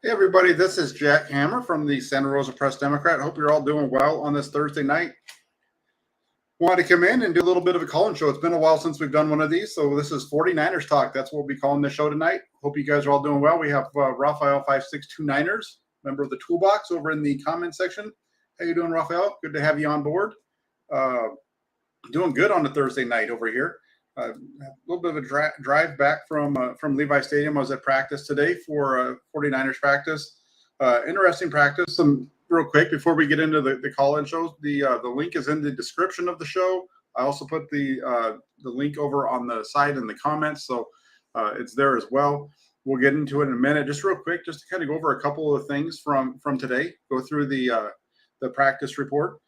Hey, everybody, this is Jack Hammer from the Santa Rosa Press Democrat. Hope you're all doing well on this Thursday night. Wanted to come in and do a little bit of a call-in show. It's been a while since we've done one of these, so this is 49ers Talk. That's what we'll be calling the show tonight. Hope you guys are all doing well. We have Raphael 5629ers, member of the Toolbox, over in the comment section. How you doing, Raphael? Good to have you on board. Doing good on a Thursday night over here. A little bit of a drive back from Levi Stadium. I was at practice today for 49ers practice. Interesting practice. Some real quick before we get into the call-in shows. The link is in the description of the show. I also put the link over on the side in the comments, so it's there as well. We'll get into it in a minute. Just real quick, just to kind of go over a couple of things from today. Go through the practice report.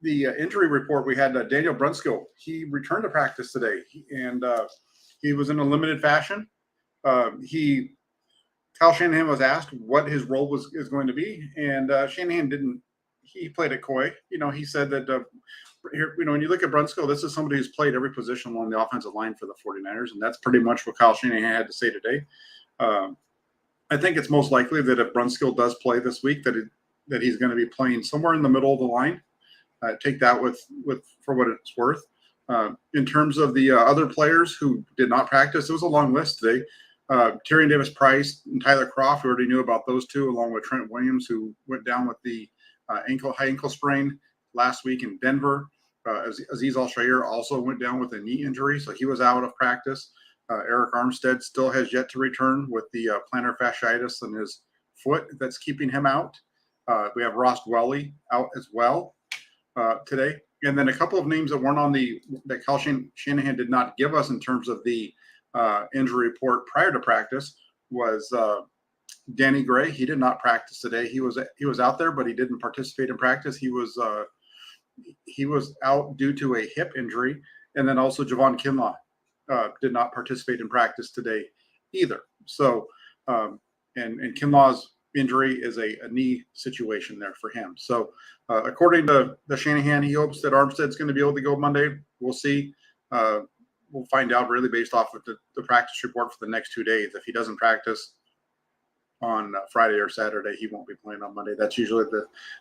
The injury report, we had Daniel Brunskill. He returned to practice today, and he was in a limited fashion. Kyle Shanahan was asked what his role is going to be, and Shanahan didn't. He played it coy. He said that when you look at Brunskill, this is somebody who's played every position along the offensive line for the 49ers, and that's pretty much what Kyle Shanahan had to say today. I think it's most likely that if Brunskill does play this week, that he's going to be playing somewhere in the middle of the line. Take that with for what it's worth. In terms of the other players who did not practice, it was a long list today. Tyrion Davis-Price and Tyler Kroft, we already knew about those two, along with Trent Williams, who went down with the high ankle sprain last week in Denver. Azeez Al-Shaair also went down with a knee injury, so he was out of practice. Eric Armstead still has yet to return with the plantar fasciitis in his foot that's keeping him out. We have Ross Dwelley out as well today. And then a couple of names that weren't on that Kyle Shanahan did not give us in terms of the injury report prior to practice was Danny Gray. He did not practice today. He was out there, but he didn't participate in practice. He was out due to a hip injury. And then also Javon Kinlaw did not participate in practice today either. So and Kinlaw's injury is a knee situation there for him. So according to the Shanahan, he hopes that Armstead's going to be able to go Monday. We'll see. We'll find out really based off of the practice report for the next 2 days. If he doesn't practice on Friday or Saturday, he won't be playing on Monday. That's usually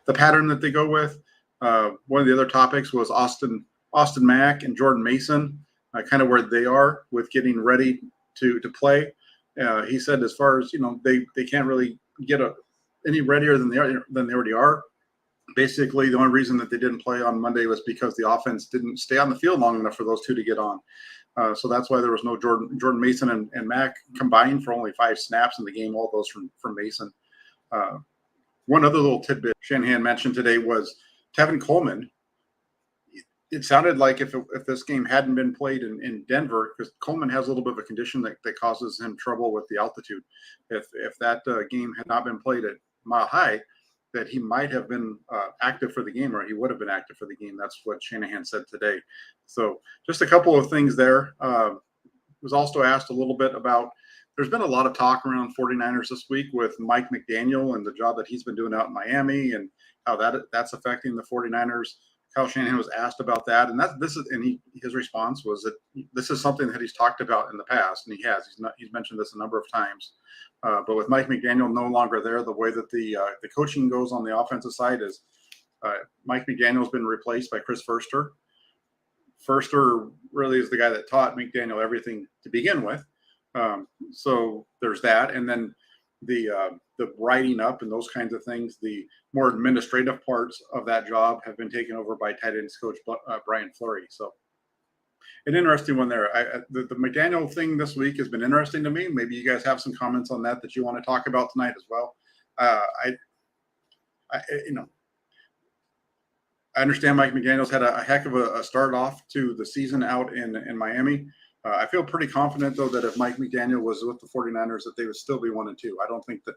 the pattern that they go with. One of the other topics was Austin Mack and Jordan Mason, kind of where they are with getting ready to play. He said as far as, they can't really get any readier than they already are. Basically, the only reason that they didn't play on Monday was because the offense didn't stay on the field long enough for those two to get on. So that's why there was no Jordan Mason and Mack combined for only 5 snaps in the game, all those from Mason. One other little tidbit Shanahan mentioned today was Tevin Coleman. It sounded like if this game hadn't been played in Denver, because Coleman has a little bit of a condition that causes him trouble with the altitude. If that game had not been played at Mile High, that he might have been active for the game, or he would have been active for the game. That's what Shanahan said today. So just a couple of things there. Was also asked a little bit about, there's been a lot of talk around 49ers this week with Mike McDaniel and the job that he's been doing out in Miami and how that's affecting the 49ers. Kyle Shanahan was asked about that, and his response was that this is something that he's talked about in the past, and he's mentioned this a number of times. But with Mike McDaniel no longer there, the way that the coaching goes on the offensive side is Mike McDaniel has been replaced by Chris Foerster. Foerster really is the guy that taught McDaniel everything to begin with. So there's that, and then the writing up and those kinds of things, the more administrative parts of that job have been taken over by tight ends coach Brian Fleury. So an interesting one there. The McDaniel thing this week has been interesting to me. Maybe you guys have some comments on that you want to talk about tonight as well. I understand Mike McDaniel's had a heck of a start off to the season out in Miami. I feel pretty confident, though, that if Mike McDaniel was with the 49ers, that they would still be 1-2. I don't think that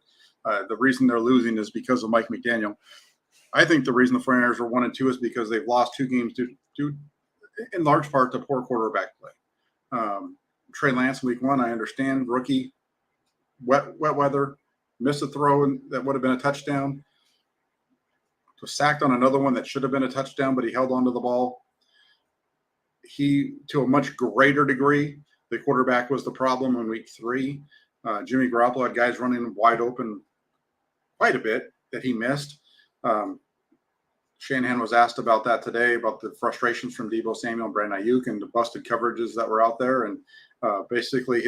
the reason they're losing is because of Mike McDaniel. I think the reason the 49ers are 1-2 is because they've lost 2 games due in large part to poor quarterback play. Trey Lance, week 1, I understand, rookie, wet weather, missed a throw that would have been a touchdown. Was sacked on another one that should have been a touchdown, but he held onto the ball. He, to a much greater degree, the quarterback was the problem in week 3. Jimmy Garoppolo had guys running wide open quite a bit that he missed. Shanahan was asked about that today, about the frustrations from Deebo Samuel and Brandon Ayuk and the busted coverages that were out there. And basically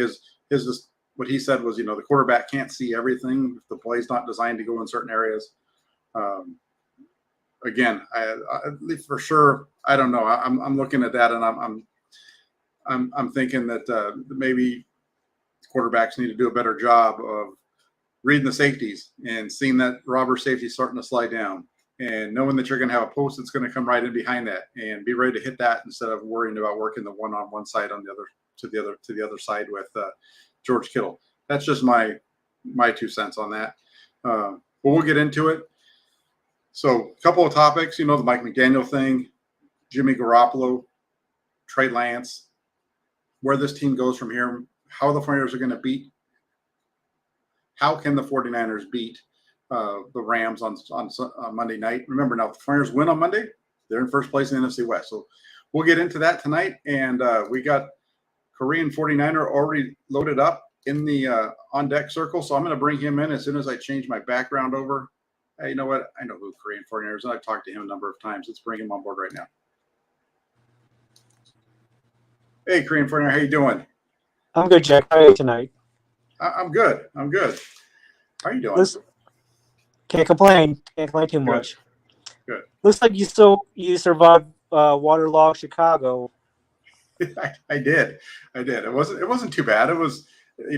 what he said was, the quarterback can't see everything if the play's not designed to go in certain areas. Again, I for sure, I don't know. I'm looking at that, and I'm thinking that maybe quarterbacks need to do a better job of reading the safeties and seeing that robber safety starting to slide down, and knowing that you're going to have a post that's going to come right in behind that, and be ready to hit that instead of worrying about working the one on one side on the other side with George Kittle. That's just my 2 cents on that. But we'll get into it. So a couple of topics, the Mike McDaniel thing, Jimmy Garoppolo, Trey Lance, where this team goes from here, how the 49ers are going to beat. How can the 49ers beat the Rams on Monday night? Remember, now if the 49ers win on Monday, they're in first place in the NFC West. So we'll get into that tonight. And we got Korean 49er already loaded up in the on-deck circle. So I'm going to bring him in as soon as I change my background over. Hey, you know what? I know who Korean 49ers is. I've talked to him a number of times. Let's bring him on board right now. Hey, Korean 49er, how you doing? I'm good, Jack. How are you tonight? I'm good. How are you doing? Listen, can't complain. Can't complain too much. Good. Looks like you survived waterlogged Chicago. I did. It wasn't too bad. It was,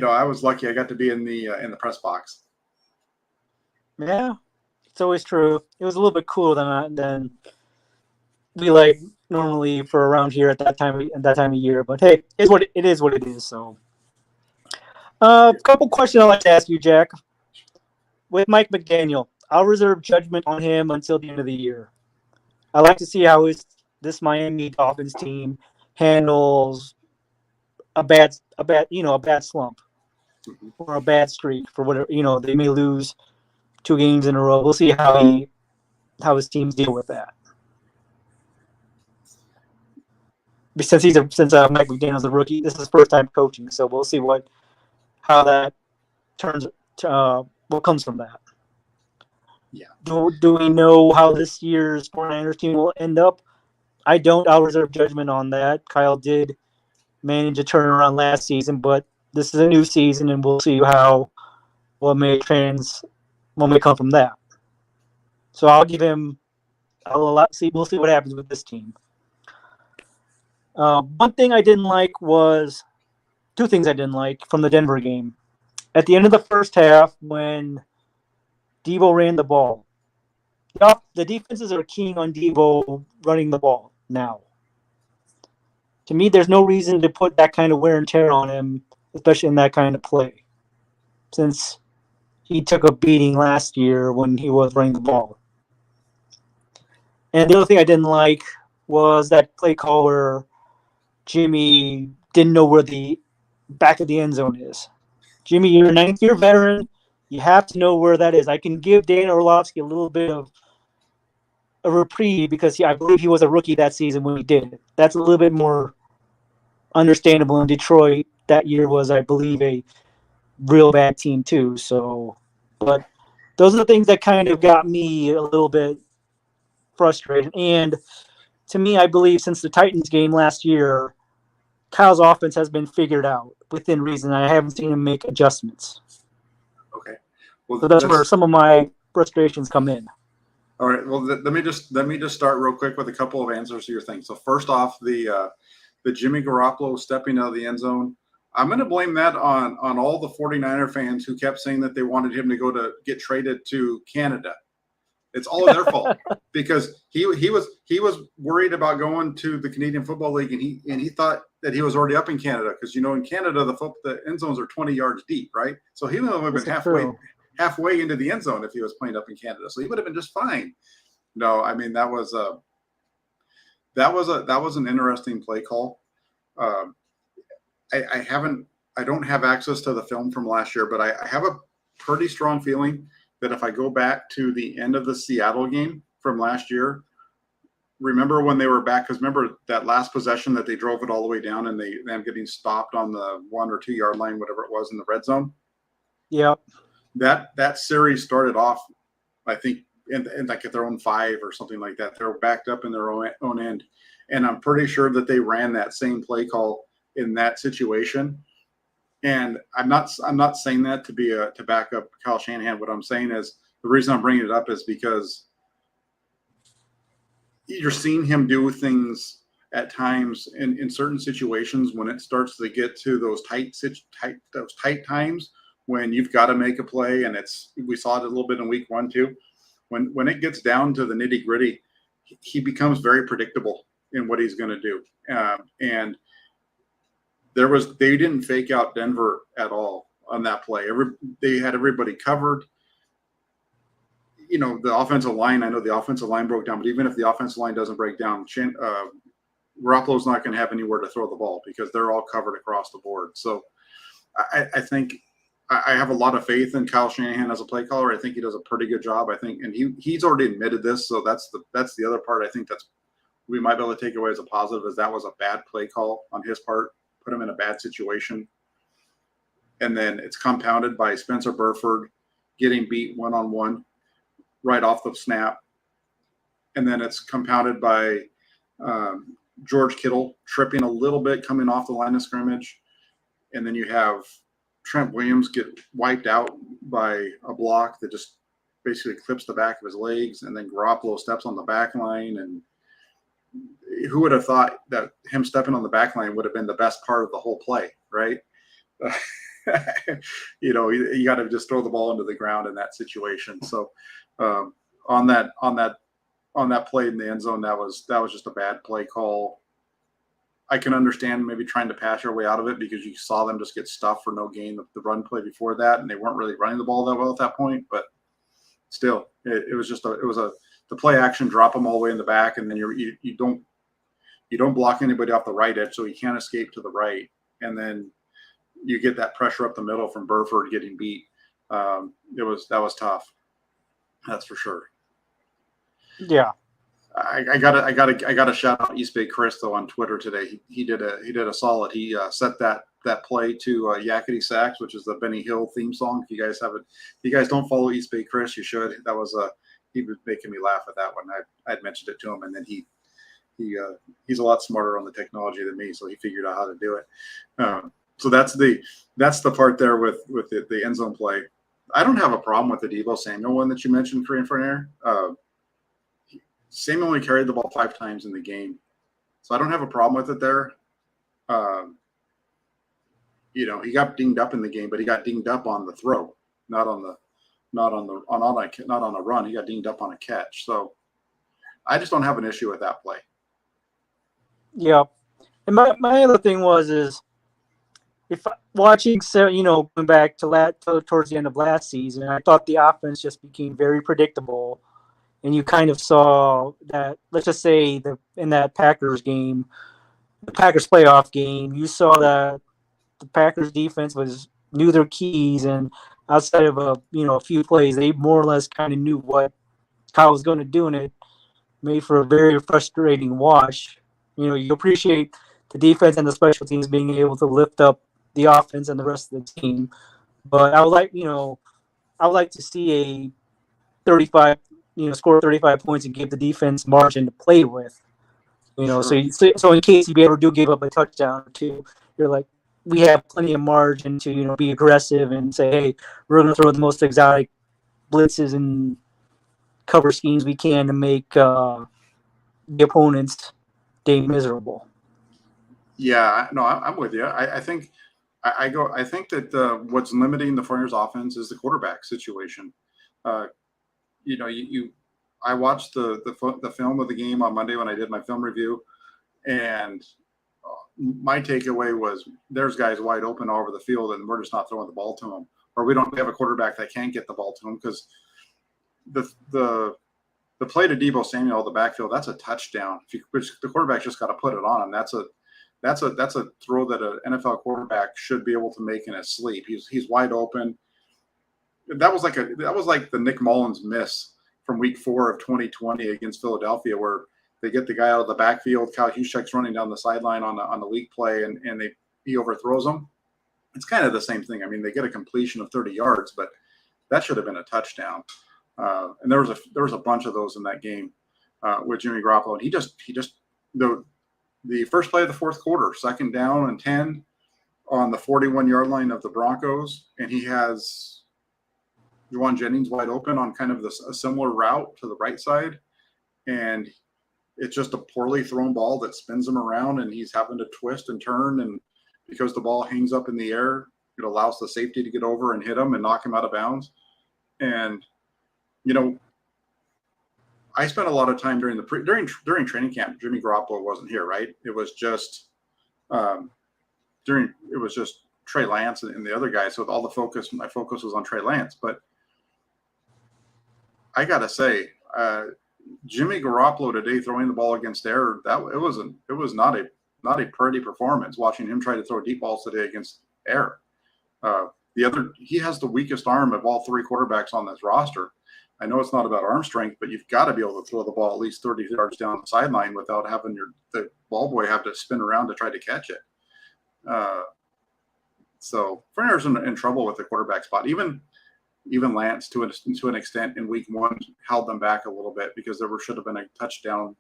I was lucky. I got to be in the press box. Yeah, it's always true. It was a little bit cooler than we like normally for around here at that time of year. But hey, it is what it is. So, a couple questions I'd like to ask you, Jack. With Mike McDaniel, I'll reserve judgment on him until the end of the year. I like to see how this Miami Dolphins team handles a bad slump or a bad streak for whatever. They may lose 2 games in a row. We'll see how his teams deal with that. Since Mike McDaniel's a rookie, this is his first time coaching, so we'll see how that turns. What comes from that? Yeah. Do we know how this year's 49ers team will end up? I don't. I'll reserve judgment on that. Kyle did manage to turn around last season, but this is a new season, and we'll see what may come from that. So I'll give him. We'll see what happens with this team. One thing I didn't like was 2 things I didn't like from the Denver game. At the end of the first half, when Deebo ran the ball, the defenses are keying on Deebo running the ball now. To me, there's no reason to put that kind of wear and tear on him, especially in that kind of play, since he took a beating last year when he was running the ball. And the other thing I didn't like was that play call where Jimmy didn't know where the back of the end zone is. Jimmy, you're a 9th-year veteran. You have to know where that is. I can give Dan Orlovsky a little bit of a reprieve because I believe he was a rookie that season when he did it. That's a little bit more understandable. In Detroit, that year was, I believe, a real bad team too. So, but those are the things that kind of got me a little bit frustrated. And to me, I believe since the Titans game last year, Kyle's offense has been figured out within reason. I haven't seen him make adjustments. Okay. Well, so that's where some of my frustrations come in. All right. Well, let me just start real quick with a couple of answers to your thing. So first off, the Jimmy Garoppolo stepping out of the end zone, I'm going to blame that on all the 49er fans who kept saying that they wanted him to get traded to Canada. It's all their fault because he was worried about going to the Canadian Football League, and he thought that he was already up in Canada because in Canada the end zones are 20 yards deep, right? So he would have been halfway into the end zone if he was playing up in Canada. So he would have been just fine. No, I mean that was an interesting play call. I don't have access to the film from last year, but I have a pretty strong feeling that if I go back to the end of the Seattle game from last year, remember when they were back, because remember that last possession that they drove it all the way down and them getting stopped on the 1 or 2 yard line, whatever it was in the red zone. Yep. That series started off, I think, in like at their own 5 or something like that. They were backed up in their own end, and I'm pretty sure that they ran that same play call in that situation. And I'm not saying that to back up Kyle Shanahan. What I'm saying is the reason I'm bringing it up is because you're seeing him do things at times in certain situations when it starts to get to those tight times when you've got to make a play, and we saw it a little bit in week 1 too. When it gets down to the nitty gritty, he becomes very predictable in what he's going to do. And they didn't fake out Denver at all on that play. They had everybody covered. The offensive line, I know the offensive line broke down, but even if the offensive line doesn't break down, Garoppolo's not going to have anywhere to throw the ball because they're all covered across the board. So I think I have a lot of faith in Kyle Shanahan as a play caller. I think he does a pretty good job. I think, and he's already admitted this. So that's the other part. I think we might be able to take away as a positive is that was a bad play call on his part, put him in a bad situation. And then it's compounded by Spencer Burford getting beat one-on-one right off the snap. And then it's compounded by George Kittle tripping a little bit coming off the line of scrimmage. And then you have Trent Williams get wiped out by a block that just basically clips the back of his legs. And then Garoppolo steps on the back line. And who would have thought that him stepping on the back line would have been the best part of the whole play, right? You got to just throw the ball into the ground in that situation. So on that play in the end zone, that was just a bad play call. I can understand maybe trying to pass your way out of it because you saw them just get stuffed for no gain of the run play before that, and they weren't really running the ball that well at that point. But still, it was the play action, drop them all the way in the back, and then you don't block anybody off the right edge, so you can't escape to the right, and then you get that pressure up the middle from Burford getting beat. That was tough. That's for sure. Yeah. I gotta shout out East Bay Chris though on Twitter today. He did a solid. He set that play to Yakety Sax, which is the Benny Hill theme song. If you guys don't follow East Bay Chris, you should. That was he was making me laugh at that one. I'd mentioned it to him, and then he's a lot smarter on the technology than me, so he figured out how to do it. So that's the part there with the end zone play. I don't have a problem with the Deebo Samuel one that you mentioned, Korean Fernair. Samuel only carried the ball 5 times in the game, so I don't have a problem with it there. He got dinged up in the game, but he got dinged up on the throw, not on a run. He got dinged up on a catch. So I just don't have an issue with that play. Yeah, and my other thing is if watching, going back to towards the end of last season, I thought the offense just became very predictable. And you kind of saw that, let's just say in that Packers game, the Packers playoff game, you saw that the Packers defense knew their keys, and outside of a few plays, they more or less kind of knew what Kyle was going to do, and it made for a very frustrating watch. You appreciate the defense and the special teams being able to lift up the offense and the rest of the team, but I would like to see a 35. Score 35 points and give the defense margin to play with. Sure. So in case you ever do give up a touchdown or two, you're like, we have plenty of margin to be aggressive and say, hey, we're going to throw the most exotic blitzes and cover schemes we can to make the opponent's day miserable. Yeah, no, I'm with you. I think that what's limiting the 49ers offense is the quarterback situation. I watched the film of the game on Monday when I did my film review, and my takeaway was there's guys wide open all over the field, and we're just not throwing the ball to them, or we don't have a quarterback that can't get the ball to them because the play to Deebo Samuel, the backfield, that's a touchdown. The quarterback's just got to put it on him. That's a throw that an NFL quarterback should be able to make in his sleep. He's wide open. That was like the Nick Mullins miss from week 4 of 2020 against Philadelphia, where they get the guy out of the backfield. Kyle Juszczyk's running down the sideline on the leak play, and he overthrows him. it's kind of the same thing. I mean, they get a completion of 30 yards, but that should have been a touchdown. And there was a bunch of those in that game with Jimmy Garoppolo. And he just the first play of the fourth quarter, 2nd down and 10 on the 41-yard line of the Broncos, and he has Juwan Jennings wide open on kind of a similar route to the right side, and it's just a poorly thrown ball that spins him around, and he's having to twist and turn, and because the ball hangs up in the air, it allows the safety to get over and hit him and knock him out of bounds. And I spent a lot of time during training camp. Jimmy Garoppolo wasn't here, right? It was just Trey Lance and the other guys. So all my focus was on Trey Lance. But I gotta say, Jimmy Garoppolo today throwing the ball against air, it was not a pretty performance. Watching him try to throw deep balls today against air. He has the weakest arm of all 3 quarterbacks on this roster. I know it's not about arm strength, but you've got to be able to throw the ball at least 30 yards down the sideline without having the ball boy have to spin around to try to catch it. So Fournier's in trouble with the quarterback spot. Even Lance, to an extent, in week 1 held them back a little bit because there should have been a touchdown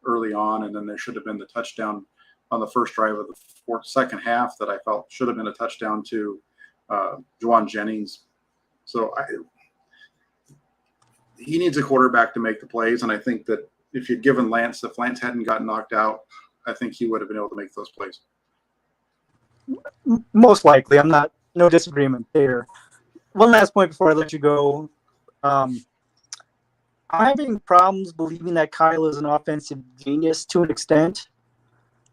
early on, and then there should have been the touchdown on the first drive of the second half that I felt should have been a touchdown to Juwan Jennings. So he needs a quarterback to make the plays, and I think that if Lance hadn't gotten knocked out, I think he would have been able to make those plays. Most likely. No disagreement there. One last point before I let you go. I'm having problems believing that Kyle is an offensive genius to an extent,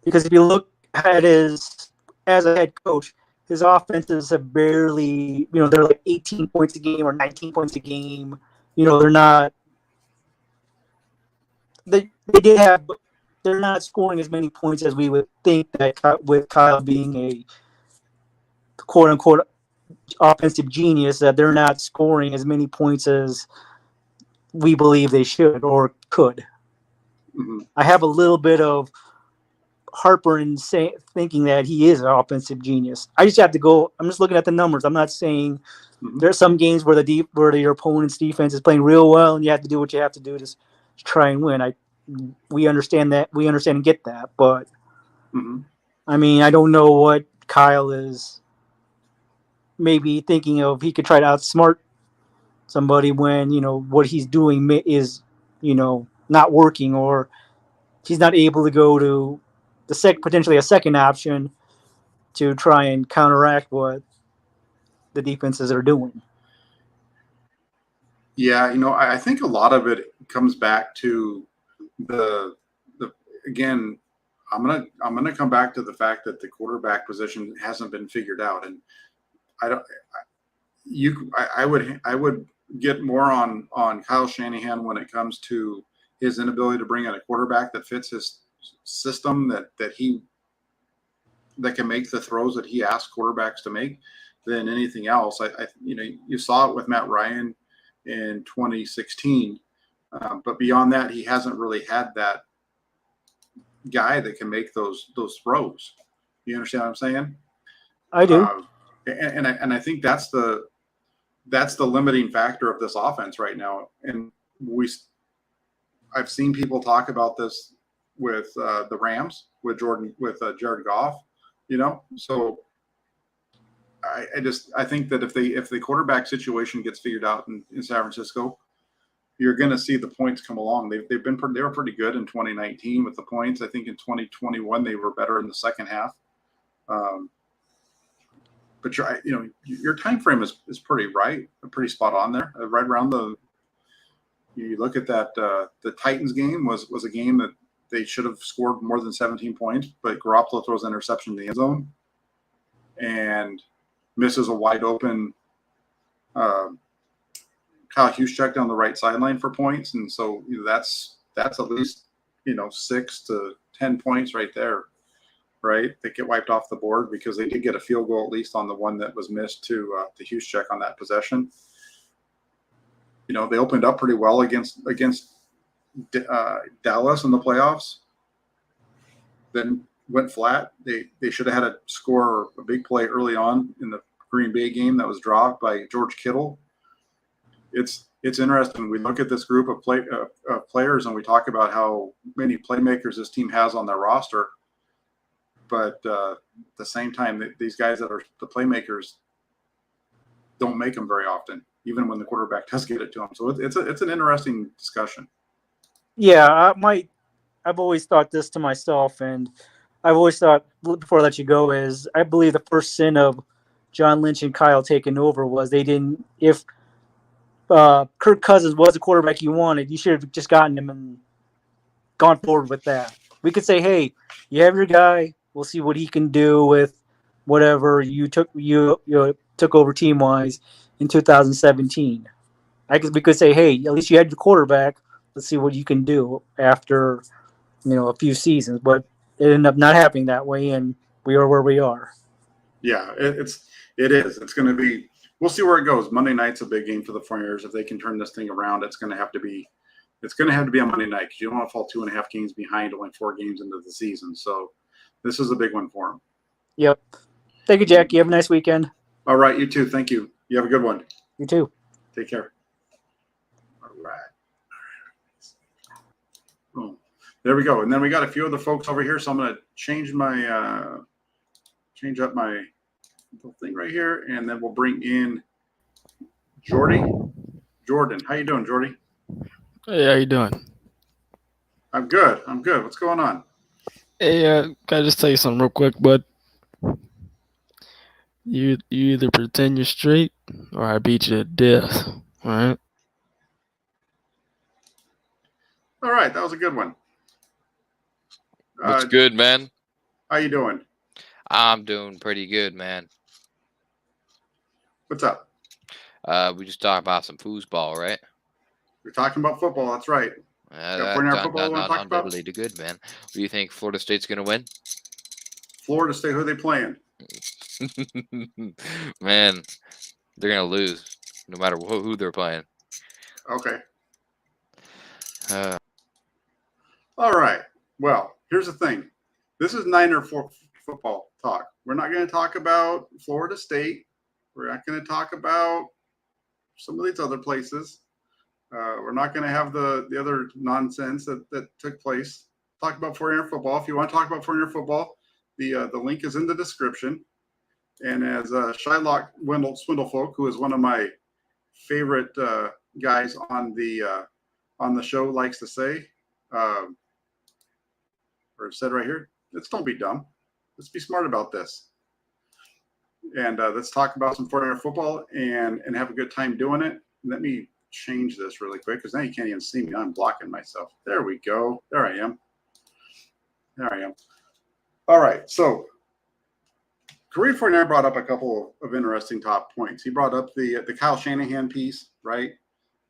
because if you look at as a head coach, his offenses have barely, they're like 18 points a game or 19 points a game. They're not. They're not scoring as many points as we would think that with Kyle being a quote unquote offensive genius, that they're not scoring as many points as we believe they should or could. Mm-hmm. I have a little bit of heartburn thinking that he is an offensive genius. I just have to go. I'm just looking at the numbers. I'm not saying there's some games where your opponent's defense is playing real well, and you have to do what you have to do to try and win. We understand that. We understand and get that, but I mean, I don't know what Kyle is maybe thinking of. He could try to outsmart somebody when what he's doing is not working, or he's not able to go to potentially a second option to try and counteract what the defenses are doing. Yeah, I think a lot of it comes back to the again. I'm gonna come back to the fact that the quarterback position hasn't been figured out, and I would get more on Kyle Shanahan when it comes to his inability to bring in a quarterback that fits his system, that can make the throws that he asks quarterbacks to make, than anything else. You saw it with Matt Ryan in 2016, but beyond that, he hasn't really had that guy that can make those throws. You understand what I'm saying? I do. And I think that's the limiting factor of this offense right now. And I've seen people talk about this with the Rams with Jared Goff. So I think that if the quarterback situation gets figured out in San Francisco, you're going to see the points come along. They were pretty good in 2019 with the points. I think in 2021 they were better in the second half. But your time frame is pretty pretty spot on there. Right around you look at that the Titans game was a game that they should have scored more than 17 points, but Garoppolo throws an interception in the end zone and misses a wide open Kyle Juszczyk down the right sideline for points, and so that's at least 6 to 10 points right there, right? That get wiped off the board because they did get a field goal at least on the one that was missed to Juszczyk on that possession. They opened up pretty well against Dallas in the playoffs. Then went flat. They should have had a score, a big play early on in the Green Bay game that was dropped by George Kittle. It's interesting. We look at this group of players and we talk about how many playmakers this team has on their roster, but at the same time, these guys that are the playmakers don't make them very often, even when the quarterback does get it to them. So it's an interesting discussion. Yeah, I've always thought this to myself, and I've always thought, before I let you go, is I believe the first sin of John Lynch and Kyle taking over was they didn't. If Kirk Cousins was the quarterback you wanted, you should have just gotten him and gone forward with that. We could say, hey, you have your guy. We'll see what he can do with whatever you took over team wise in 2017. We could say, hey, at least you had your quarterback. Let's see what you can do after a few seasons. But it ended up not happening that way, and we are where we are. Yeah, it is. It's going to be. We'll see where it goes. Monday night's a big game for the 49ers. If they can turn this thing around, it's going to have to be. It's going to have to be on Monday night because you don't want to fall 2.5 games behind, only 4 games into the season. So this is a big one for them. Yep. Thank you, Jack. You have a nice weekend. All right, you too. Thank you. You have a good one. You too. Take care. All right. Boom. There we go. And then we got a few other folks over here, so I'm going to change up my little thing right here, and then we'll bring in Jordan. How you doing, Jordy? Hey, how you doing? I'm good. What's going on? Hey, can I just tell you something real quick, bud? You either pretend you're straight or I beat you to death. All right? All right, that was a good one. What's good, man? How you doing? I'm doing pretty good, man. What's up? We just talked about some foosball, right? We're talking about football. That's right. Got 49er football we want to talk about? Undoubtedly good, man. Do you think Florida State's going to win? Florida State, who are they playing? Man, they're going to lose no matter who they're playing. Okay. All right. Well, here's the thing. This is Niner football talk. We're not going to talk about Florida State. We're not going to talk about some of these other places. We're not going to have the other nonsense that took place. Talk about 49er football. If you want to talk about 49er football, the link is in the description. And as Shylock Swindlefolk, who is one of my favorite guys on the show, likes to say, or said right here, let's don't be dumb. Let's be smart about this. And let's talk about some 49er football and have a good time doing it. Let me change this really quick because now you can't even see me. I'm blocking myself. There we go. There I am. All right. So Kareem 49er brought up a couple of interesting top points. He brought up the Kyle Shanahan piece, right?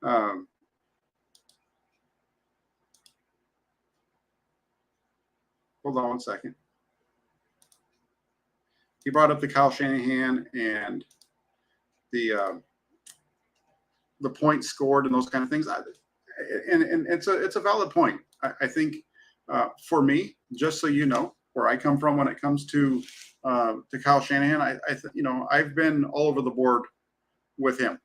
Hold on one second. He brought up the Kyle Shanahan and the points scored and those kind of things. And it's a valid point. I think for me, just so you know, where I come from when it comes to Kyle Shanahan, I've been all over the board with him.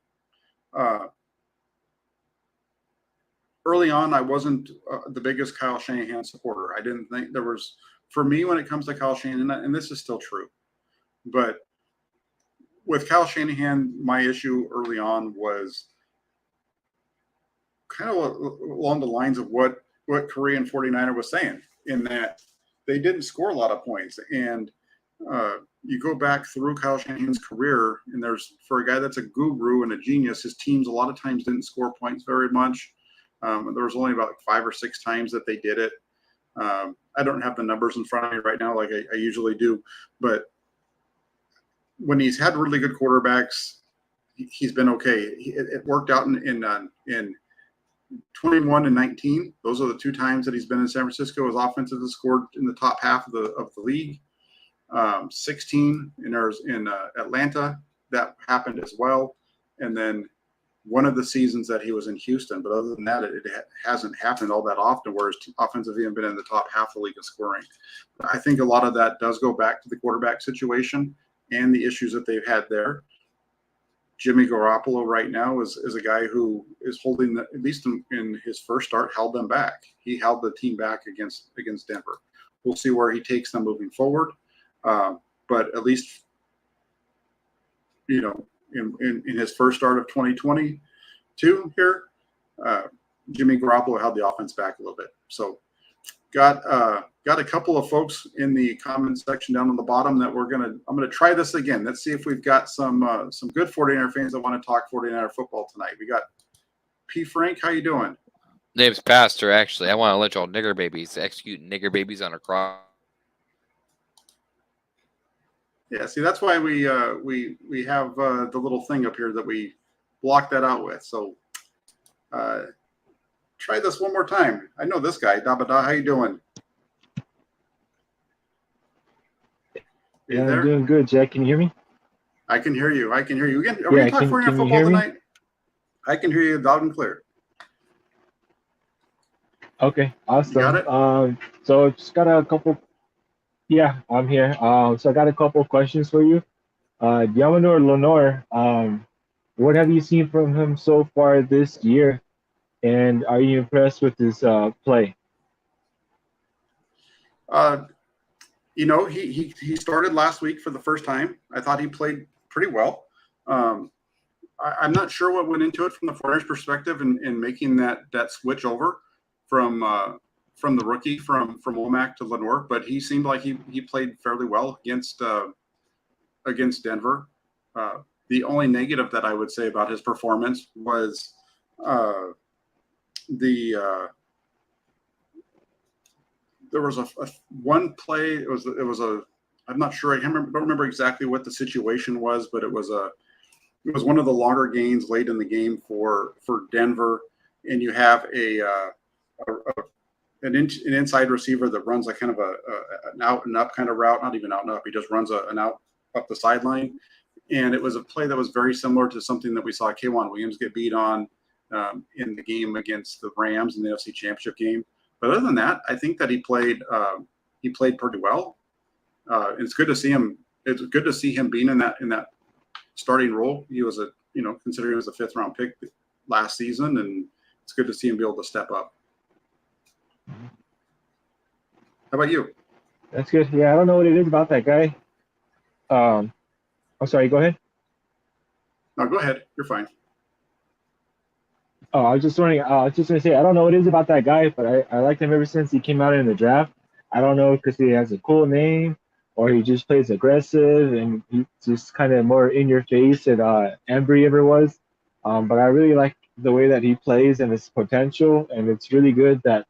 Early on, I wasn't the biggest Kyle Shanahan supporter. I didn't think there was, for me, when it comes to Kyle Shanahan, and this is still true, but with Kyle Shanahan, my issue early on was kind of along the lines of what Korean 49er was saying, in that they didn't score a lot of points. And you go back through Kyle Shanahan's career, and there's, for a guy that's a guru and a genius, his teams a lot of times didn't score points very much. There was only about 5 or 6 times that they did it. I don't have the numbers in front of me right now like I usually do, but when he's had really good quarterbacks, he's been okay. It worked out in 21 and 19. Those are the 2 times that he's been in San Francisco. His offenses have scored in the top half of the league. 16 in Atlanta, that happened as well. And then one of the seasons that he was in Houston. But other than that, it hasn't happened all that often, whereas offensively have been in the top half of the league of scoring. I think a lot of that does go back to the quarterback situation and the issues that they've had there. Jimmy Garoppolo right now is a guy who is holding, at least in his first start, held them back. He held the team back against Denver. We'll see where he takes them moving forward. But at least, in his first start of 2022 here, Jimmy Garoppolo held the offense back a little bit. So got a couple of folks in the comments section down on the bottom that I'm gonna try this again. Let's see if we've got some good 49er fans that want to talk 49er football tonight. We got P. Frank. How you doing? Name's Pastor, actually. I want to let y'all nigger babies execute nigger babies on a cross. Yeah, see, that's why we have the little thing up here that we block that out with. So try this one more time. I know this guy. Dabada, how you doing? Yeah, I'm doing good, Jack. Can you hear me? I can hear you. Again, are we Yeah, going to talk 49er can you football hear me? tonight? I can hear you loud and clear. Okay, awesome. You got it? So just got a couple. Yeah, I'm here. So I got a couple questions for you. Diamonor Lenore, what have you seen from him so far this year, and are you impressed with his play? He started last week for the first time. I thought he played pretty well. I'm not sure what went into it from the 49ers perspective in making that switch over from the rookie from Womack to Lenore, but he seemed like he played fairly well against Denver. The only negative that I would say about his performance was there was a one play. It was I'm not sure. Don't remember exactly what the situation was, but it was one of the longer gains late in the game for Denver, and you have an inside receiver that runs like kind of an out and up kind of route, not even out and up. He just runs an out up the sideline, and it was a play that was very similar to something that we saw K'Wan Williams get beat on in the game against the Rams in the NFC Championship game. But other than that, I think that he played pretty well. It's good to see him. It's good to see him being in that starting role. He was considering he was a 5th round pick last season, and it's good to see him be able to step up. How about you? That's good. Yeah, I don't know what it is about that guy. I'm sorry. Go ahead. No, go ahead. You're fine. Oh, I was just wondering. I was just gonna say I don't know what it is about that guy, but I liked him ever since he came out in the draft. I don't know because he has a cool name, or he just plays aggressive and he's just kind of more in your face than Embry ever was. But I really like the way that he plays and his potential, and it's really good that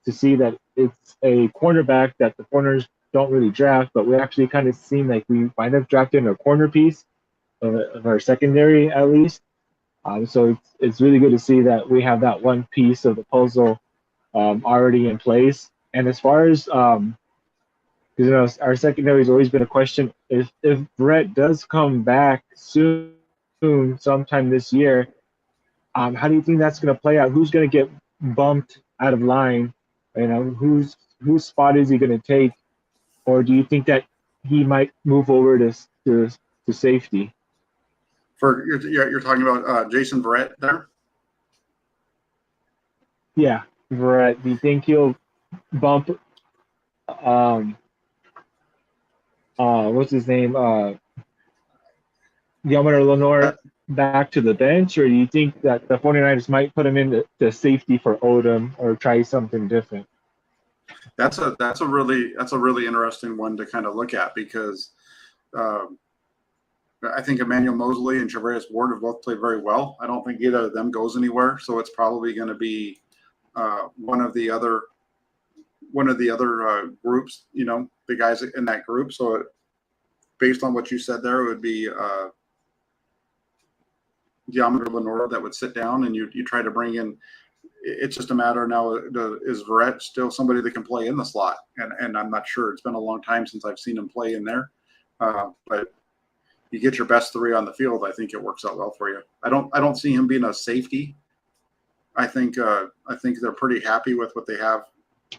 to see that it's a cornerback that the corners don't really draft, but we actually kind of seem like we wind up drafting a corner piece of our secondary at least. So it's really good to see that we have that one piece of the puzzle already in place. And as far as our secondary has always been a question. If Brett does come back soon, sometime this year, how do you think that's going to play out? Who's going to get bumped out of line? Whose spot is he going to take? Or do you think that he might move over to safety? You're talking about Jason Verrett there? Yeah, Verrett. Do you think he'll bump? What's his name? Diamonor Lenore back to the bench, or do you think that the 49ers might put him in the safety for Odom or try something different? That's a really interesting one to kind of look at because I think Emmanuel Mosley and Javarius Ward have both played very well. I don't think either of them goes anywhere, so it's probably going to be one of the other groups. The guys in that group. So based on what you said there, it would be Diamonor Lenore that would sit down, and you try to bring in. It's just a matter now. Is Verrett still somebody that can play in the slot? And I'm not sure. It's been a long time since I've seen him play in there. But you get your best 3 on the field, I think it works out well for you. I don't see him being a safety. I think they're pretty happy with what they have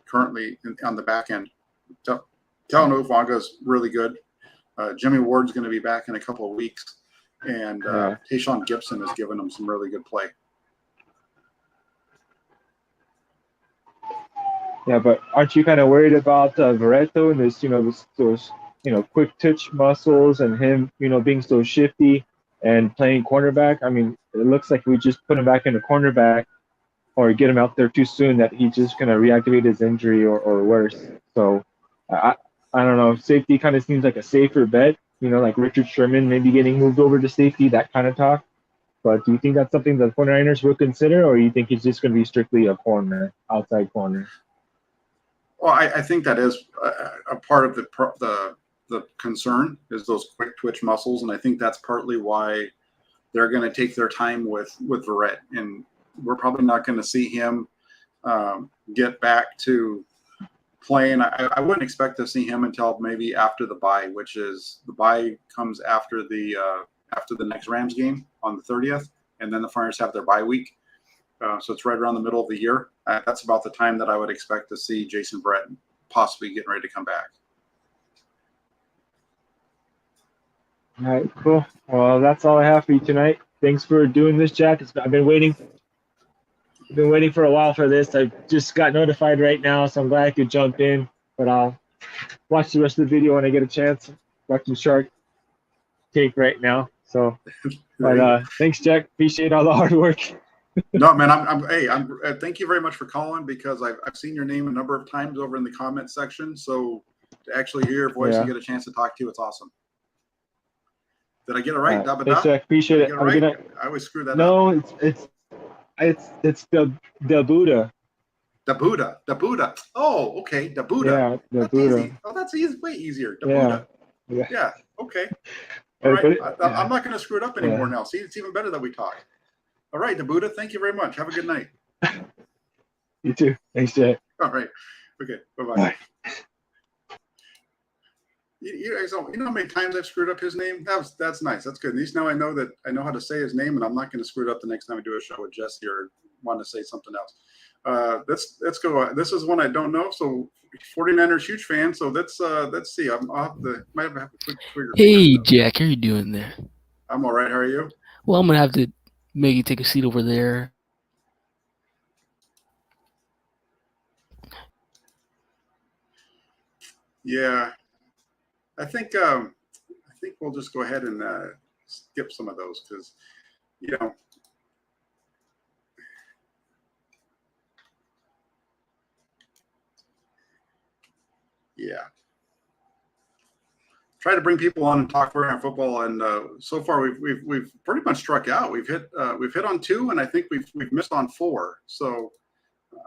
currently on the back end. Talanoa Hufaga's really good. Jimmy Ward's going to be back in a couple of weeks, and Tayshaun Gibson has given them some really good play. Yeah, but aren't you kind of worried about Vereto and this, those quick twitch muscles and him, being so shifty and playing cornerback? I mean, it looks like we just put him back into cornerback or get him out there too soon that he's just going to reactivate his injury or worse. So I don't know. Safety kind of seems like a safer bet, like Richard Sherman maybe getting moved over to safety, that kind of talk. But do you think that's something that the 49ers will consider, or you think it's just going to be strictly a corner, outside corner? Well, I think that is a part of the concern is those quick twitch muscles, and I think that's partly why they're going to take their time with Verrett, and we're probably not going to see him get back to playing. I wouldn't expect to see him until maybe after the bye, which is the bye comes after the next Rams game on the 30th, and then the 49ers have their bye week. So it's right around the middle of the year. That's about the time that I would expect to see Jason Verrett possibly getting ready to come back. All right, cool. Well, that's all I have for you tonight. Thanks for doing this, Jack. I've been waiting for a while for this. I just got notified right now, so I'm glad I could jump in. But I'll watch the rest of the video when I get a chance. Watching Shark Take right now. So, but thanks, Jack. Appreciate all the hard work. No, man, I'm thank you very much for calling, because I've seen your name a number of times over in the comment section. So to actually hear your voice and get a chance to talk to you, it's awesome. Did I get it right? Thanks, Jack. Appreciate it. Right? I always screw that up. No, it's the Buddha. The Buddha. Oh, okay. The Buddha. Yeah, that's Buddha. Easy. Oh, that's easy. Way easier. The Buddha. Yeah. Okay. All right. I'm not going to screw it up anymore now. See, it's even better that we talk. All right, the Buddha. Thank you very much. Have a good night. You too. Thanks, Jack. All right. Okay. Bye-bye. Bye. You guys know how many times I've screwed up his name? That's nice. That's good. At least now I know how to say his name, and I'm not going to screw it up the next time I do a show with Jesse or want to say something else. Let's go. This is one I don't know. So 49ers huge fan. So let's see. Might have a quick trigger. Hey, Jack, how are you doing there? I'm all right. How are you? Well, I'm gonna have to make you take a seat over there. Yeah, I think we'll just go ahead and skip some of those because yeah. Try to bring people on and talk around football, and so far we've pretty much struck out. We've hit on 2, and I think we've missed on 4. So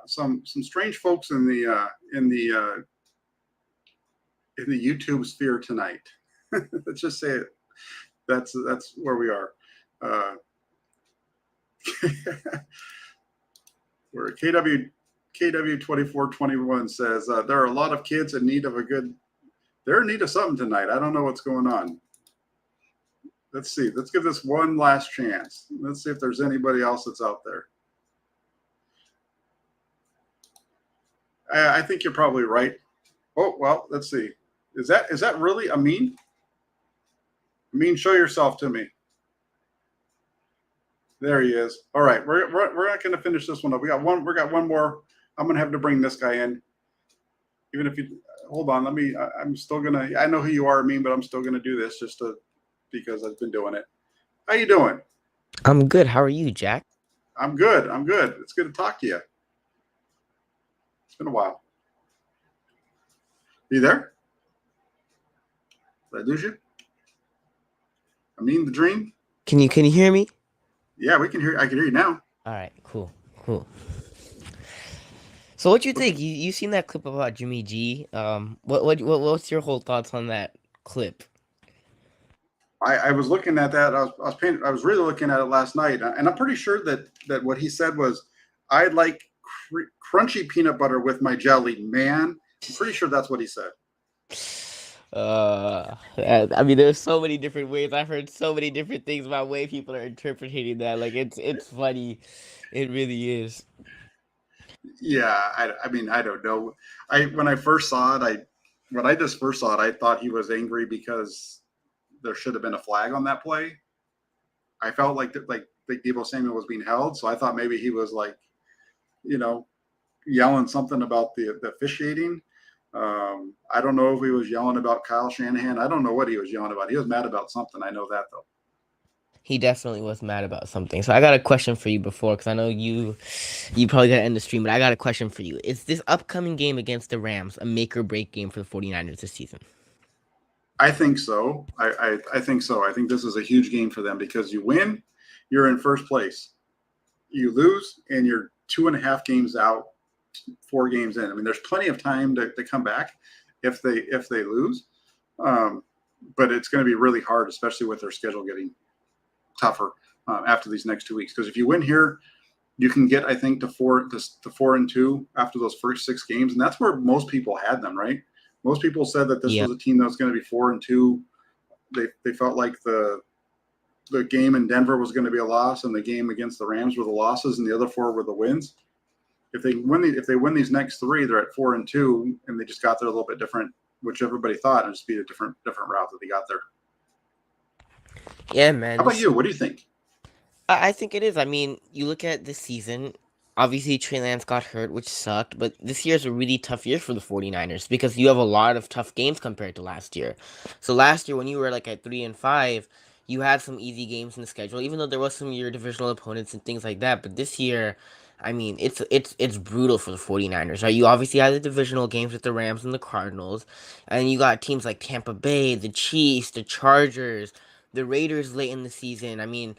some strange folks in the YouTube sphere tonight. Let's just say it. That's where we are. Where KW 2421 says there are a lot of kids in need of they're in need of something tonight. I don't know what's going on. Let's see. Let's give this one last chance. Let's see if there's anybody else that's out there. I think you're probably right. Oh, well, let's see. Is that really Amin? Amin, show yourself to me. There he is. All right, we're not going to finish this one up. We got one more. I'm going to have to bring this guy in. Even if you hold on, I'm still gonna. I know who you are, Amin, but I'm still gonna do this because I've been doing it. How you doing? I'm good. How are you, Jack? I'm good. It's good to talk to you. It's been a while. You there? Did I lose you? Amin the Dream? Can you hear me? Yeah, we can hear. I can hear you now. All right, cool. So what you think? You seen that clip about Jimmy G? What's your whole thoughts on that clip? I was looking at that. I was really looking at it last night, and I'm pretty sure that what he said was, "I like crunchy peanut butter with my jelly, man." I'm pretty sure that's what he said. I mean, there's so many different ways. I've heard so many different things about way people are interpreting that. Like, it's funny. It really is. Yeah, I mean, I don't know. When I first saw it, when I just first saw it, I thought he was angry because there should have been a flag on that play. I felt like Debo Samuel was being held, so I thought maybe he was like, you know, yelling something about the officiating. I don't know if he was yelling about Kyle Shanahan. I don't know what he was yelling about. He was mad about something. I know that though. He definitely was mad about something. So I got a question for you before, because I know you probably got to end the stream, but I got a question for you. Is this upcoming game against the Rams a make or break game for the 49ers this season? I think so. I think so. I think this is a huge game for them because you win, you're in first place. You lose, and you're 2.5 games out, 4 games in. I mean, there's plenty of time to come back if they lose, but it's going to be really hard, especially with their schedule getting tougher after these next 2 weeks. Because if you win here, you can get, I think, to 4-2 after those first 6 games, and that's where most people had them, right? Most people said that this Yeah. was a team that was going to be 4-2. They felt like the game in Denver was going to be a loss, and the game against the Rams were the losses, and the other 4 were the wins. If they win these next 3, they're at 4-2, and they just got there a little bit different, which everybody thought, and just be a different route that they got there. Yeah, man. How about you? What do you think? I think it is. I mean, you look at this season, obviously Trey Lance got hurt, which sucked, but this year is a really tough year for the 49ers because you have a lot of tough games compared to last year. So last year when you were like at 3-5, you had some easy games in the schedule, even though there was some of your divisional opponents and things like that. But this year, I mean, it's brutal for the 49ers, right? You obviously had the divisional games with the Rams and the Cardinals, and you got teams like Tampa Bay, the Chiefs, the Chargers, the Raiders late in the season. I mean,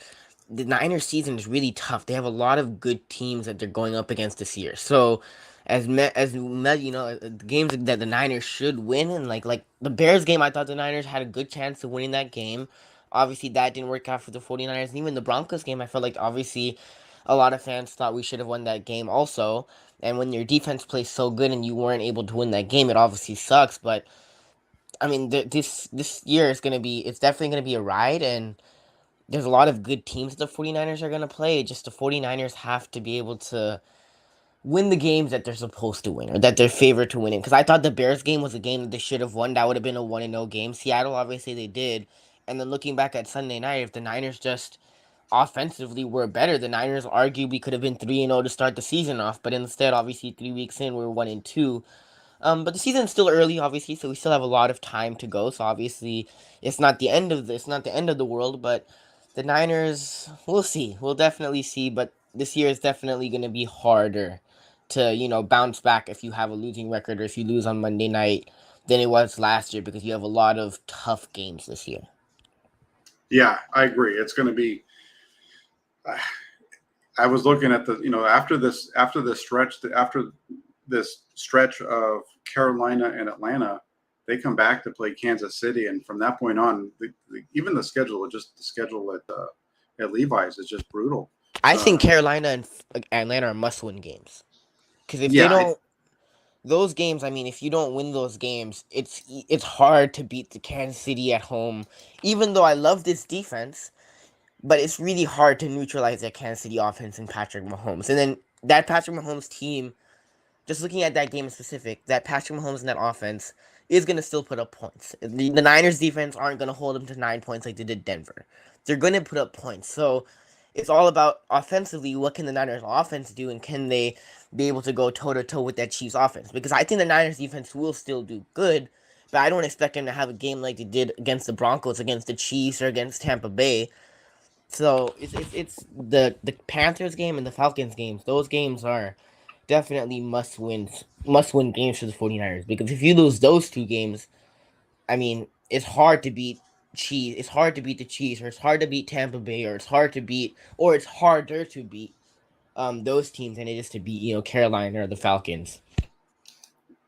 the Niners season is really tough. They have a lot of good teams that they're going up against this year. So, the games that the Niners should win, and like the Bears game, I thought the Niners had a good chance of winning that game. Obviously, that didn't work out for the 49ers. And even the Broncos game, I felt like obviously a lot of fans thought we should have won that game also. And when your defense plays so good and you weren't able to win that game, it obviously sucks. But I mean, this year is it's definitely gonna be a ride, and there's a lot of good teams that the 49ers are going to play. Just the 49ers have to be able to win the games that they're supposed to win or that they're favored to win in. Because I thought the Bears game was a game that they should have won. That would have been a 1-0 game. Seattle, obviously, they did. And then looking back at Sunday night, if the Niners just offensively were better, the Niners arguably could have been 3-0 to start the season off. But instead, obviously, 3 weeks in, we're 1-2. But the season's still early, obviously, so we still have a lot of time to go. So obviously, it's not the end of it's not the end of the world. But the Niners, we'll see. We'll definitely see. But this year is definitely going to be harder to bounce back if you have a losing record or if you lose on Monday night than it was last year because you have a lot of tough games this year. Yeah, I agree. It's going to be. I was looking at after this stretch of Carolina and Atlanta, they come back to play Kansas City, and from that point on, even the schedule at Levi's is just brutal. I think Carolina and Atlanta are must-win games because if Yeah, they don't, those games, I mean, if you don't win those games, it's hard to beat the Kansas City at home. Even though I love this defense, but it's really hard to neutralize that Kansas City offense and Patrick Mahomes. And then that Patrick Mahomes team, just looking at that game in specific, that Patrick Mahomes and that offense is going to still put up points. The Niners defense aren't going to hold them to 9 points like they did Denver. They're going to put up points. So it's all about offensively, what can the Niners offense do, and can they be able to go toe-to-toe with that Chiefs offense? Because I think the Niners defense will still do good, but I don't expect them to have a game like they did against the Broncos, against the Chiefs, or against Tampa Bay. So it's the Panthers game and the Falcons games. Those games are definitely must win games for the 49ers, because if you lose those 2 games, I mean, it's hard to beat it's hard to beat the Chiefs, or it's hard to beat Tampa Bay, or it's harder to beat those teams than it is to beat Carolina or the Falcons.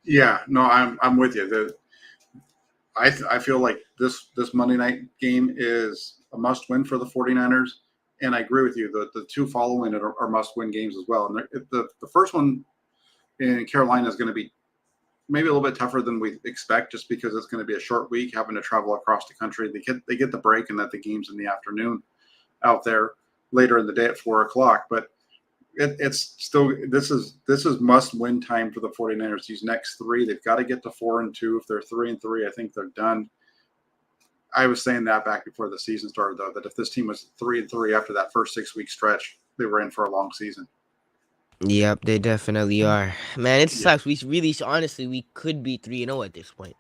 Yeah, no, I'm with you. I feel like this Monday night game is a must win for the 49ers, and I agree with you. The 2 following it are must win games as well. And the first one in Carolina is going to be maybe a little bit tougher than we expect, just because it's going to be a short week, having to travel across the country. They get the break, and that the game's in the afternoon out there later in the day at 4:00. But it's still this is must win time for the 49ers. These next three, they've got to get to 4-2. If they're 3-3, I think they're done. I was saying that back before the season started, though, that if this team was 3-3 after that first 6-week stretch, they were in for a long season. Yep, they definitely are. Man, it Yeah. sucks. We really, honestly, we could be 3-0 at this point.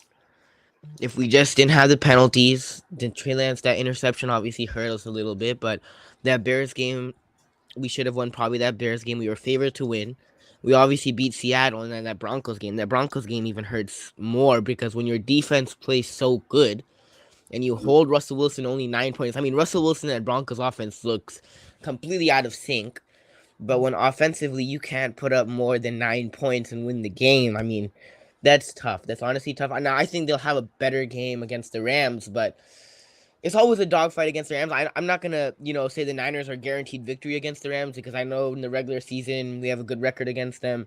If we just didn't have the penalties, then Trey Lance, that interception obviously hurt us a little bit, but that Bears game, we should have won probably that Bears game. We were favored to win. We obviously beat Seattle, and then that Broncos game even hurts more because when your defense plays so good and you hold Russell Wilson only 9 points. I mean, Russell Wilson and Broncos offense looks completely out of sync. But when offensively you can't put up more than 9 points and win the game, I mean, that's tough. That's honestly tough. Now I think they'll have a better game against the Rams, but it's always a dogfight against the Rams. I'm not gonna, say the Niners are guaranteed victory against the Rams because I know in the regular season we have a good record against them.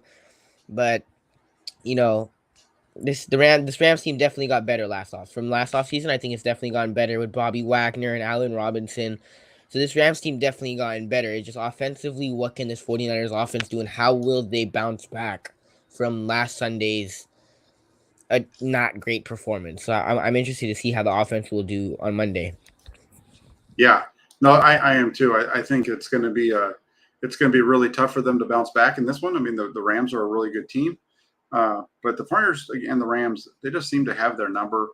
But you know, this Rams team definitely got better from last off season. I think it's definitely gotten better with Bobby Wagner and Allen Robinson. So this Rams team definitely gotten better. It's just offensively, what can this 49ers offense do, and how will they bounce back from last Sunday's not great performance? So I'm interested to see how the offense will do on Monday. Yeah, no, I am too. I think it's going to be really tough for them to bounce back in this one. I mean, the Rams are a really good team, but the 49ers and the Rams, they just seem to have their number.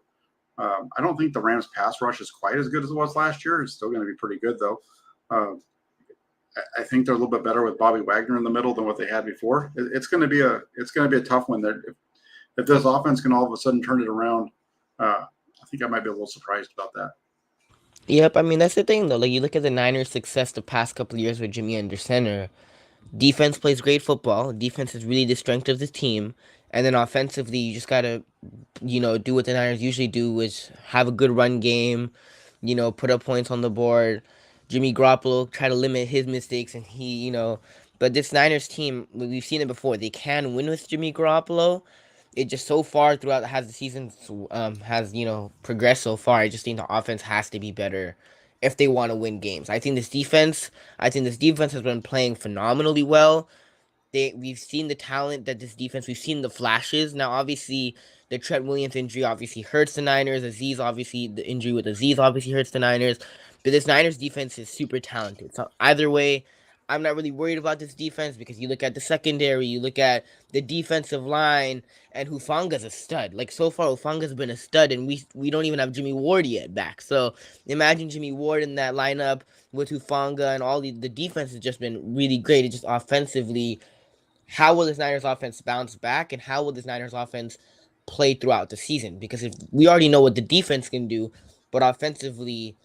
I don't think the Rams pass rush is quite as good as it was last year. It's still going to be pretty good though. I think they're a little bit better with Bobby Wagner in the middle than what they had before. It's going to be a tough one. If this offense can all of a sudden turn it around, I think I might be a little surprised about that. Yep, I mean that's the thing though. Like you look at the Niners' success the past couple of years with Jimmy under center. Defense plays great football. Defense is really the strength of the team, and then offensively, you just gotta, do what the Niners usually do, which have a good run game. Put up points on the board. Jimmy Garoppolo try to limit his mistakes, and but this Niners team, we've seen it before. They can win with Jimmy Garoppolo. It just so far throughout has the season has progressed so far. I just think the offense has to be better if they want to win games. I think this defense has been playing phenomenally well. We've seen the talent that this defense, we've seen the flashes. Now, obviously, the Trent Williams injury obviously hurts the Niners. The injury with Aziz obviously hurts the Niners. But this Niners defense is super talented. So either way, I'm not really worried about this defense because you look at the secondary, you look at the defensive line, and Hufanga's a stud. Like so far, Hufanga's been a stud, and we don't even have Jimmy Ward yet back. So imagine Jimmy Ward in that lineup with Hufanga, and all the defense has just been really great. It just offensively, how will this Niners offense bounce back, and how will this Niners offense play throughout the season? Because if we already know what the defense can do, but offensively,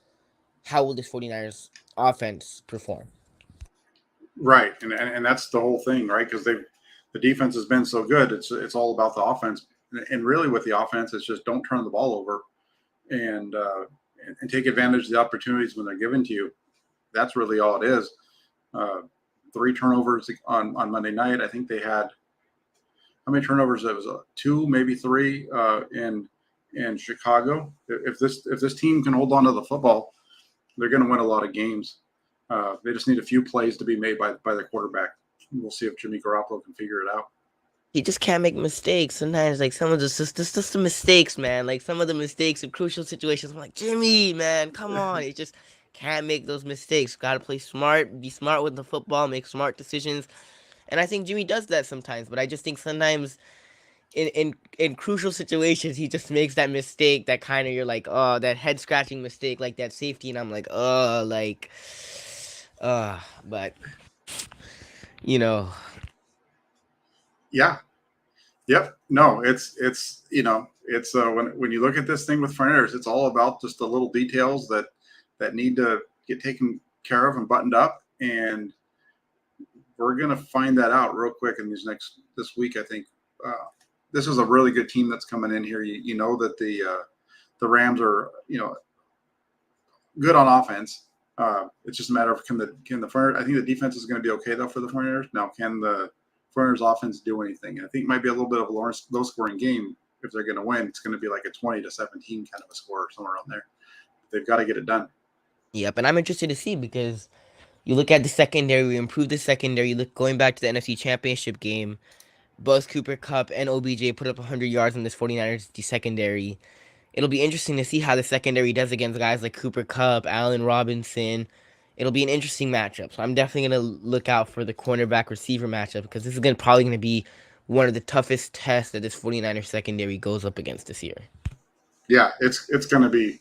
how will this 49ers offense perform? Right, and that's the whole thing, right? Because the defense has been so good. It's all about the offense, and really with the offense, it's just don't turn the ball over, and take advantage of the opportunities when they're given to you. That's really all it is. 3 turnovers on Monday night. I think they had how many turnovers? It was 2, maybe 3 in Chicago. If this team can hold on to the football, they're going to win a lot of games. They just need a few plays to be made by the quarterback. We'll see if Jimmy Garoppolo can figure it out. He just can't make mistakes. Sometimes, like some of just the mistakes, man. Like some of the mistakes in crucial situations. I'm like, Jimmy, man, come on. He just can't make those mistakes. Got to play smart, be smart with the football, make smart decisions. And I think Jimmy does that sometimes. But I just think sometimes in crucial situations, he just makes that mistake that kind of you're like, oh, that head scratching mistake, like that safety, and I'm like, oh, like, but Yeah. Yep. No, it's when you look at this thing with Fernandez, it's all about just the little details that need to get taken care of and buttoned up, and we're gonna find that out real quick in this week. I think this is a really good team that's coming in here. You know that the Rams are good on offense. It's just a matter of can the I think the defense is going to be okay though for the 49ers. Now, can the 49ers offense do anything. I think it might be a little bit of a low-scoring game. If they're going to win, it's going to be like a 20-17 kind of a score somewhere around there. They've got to get it done. Yep, and I'm interested to see because you look at the secondary, we improved the secondary. You look going back to the NFC Championship game, both Cooper Kupp and OBJ put up 100 yards in this 49ers secondary. It'll be interesting to see how the secondary does against guys like Cooper Kupp, Allen Robinson. It'll be an interesting matchup. So I'm definitely going to look out for the cornerback receiver matchup because this is probably going to be one of the toughest tests that this 49ers secondary goes up against this year. Yeah, it's going to be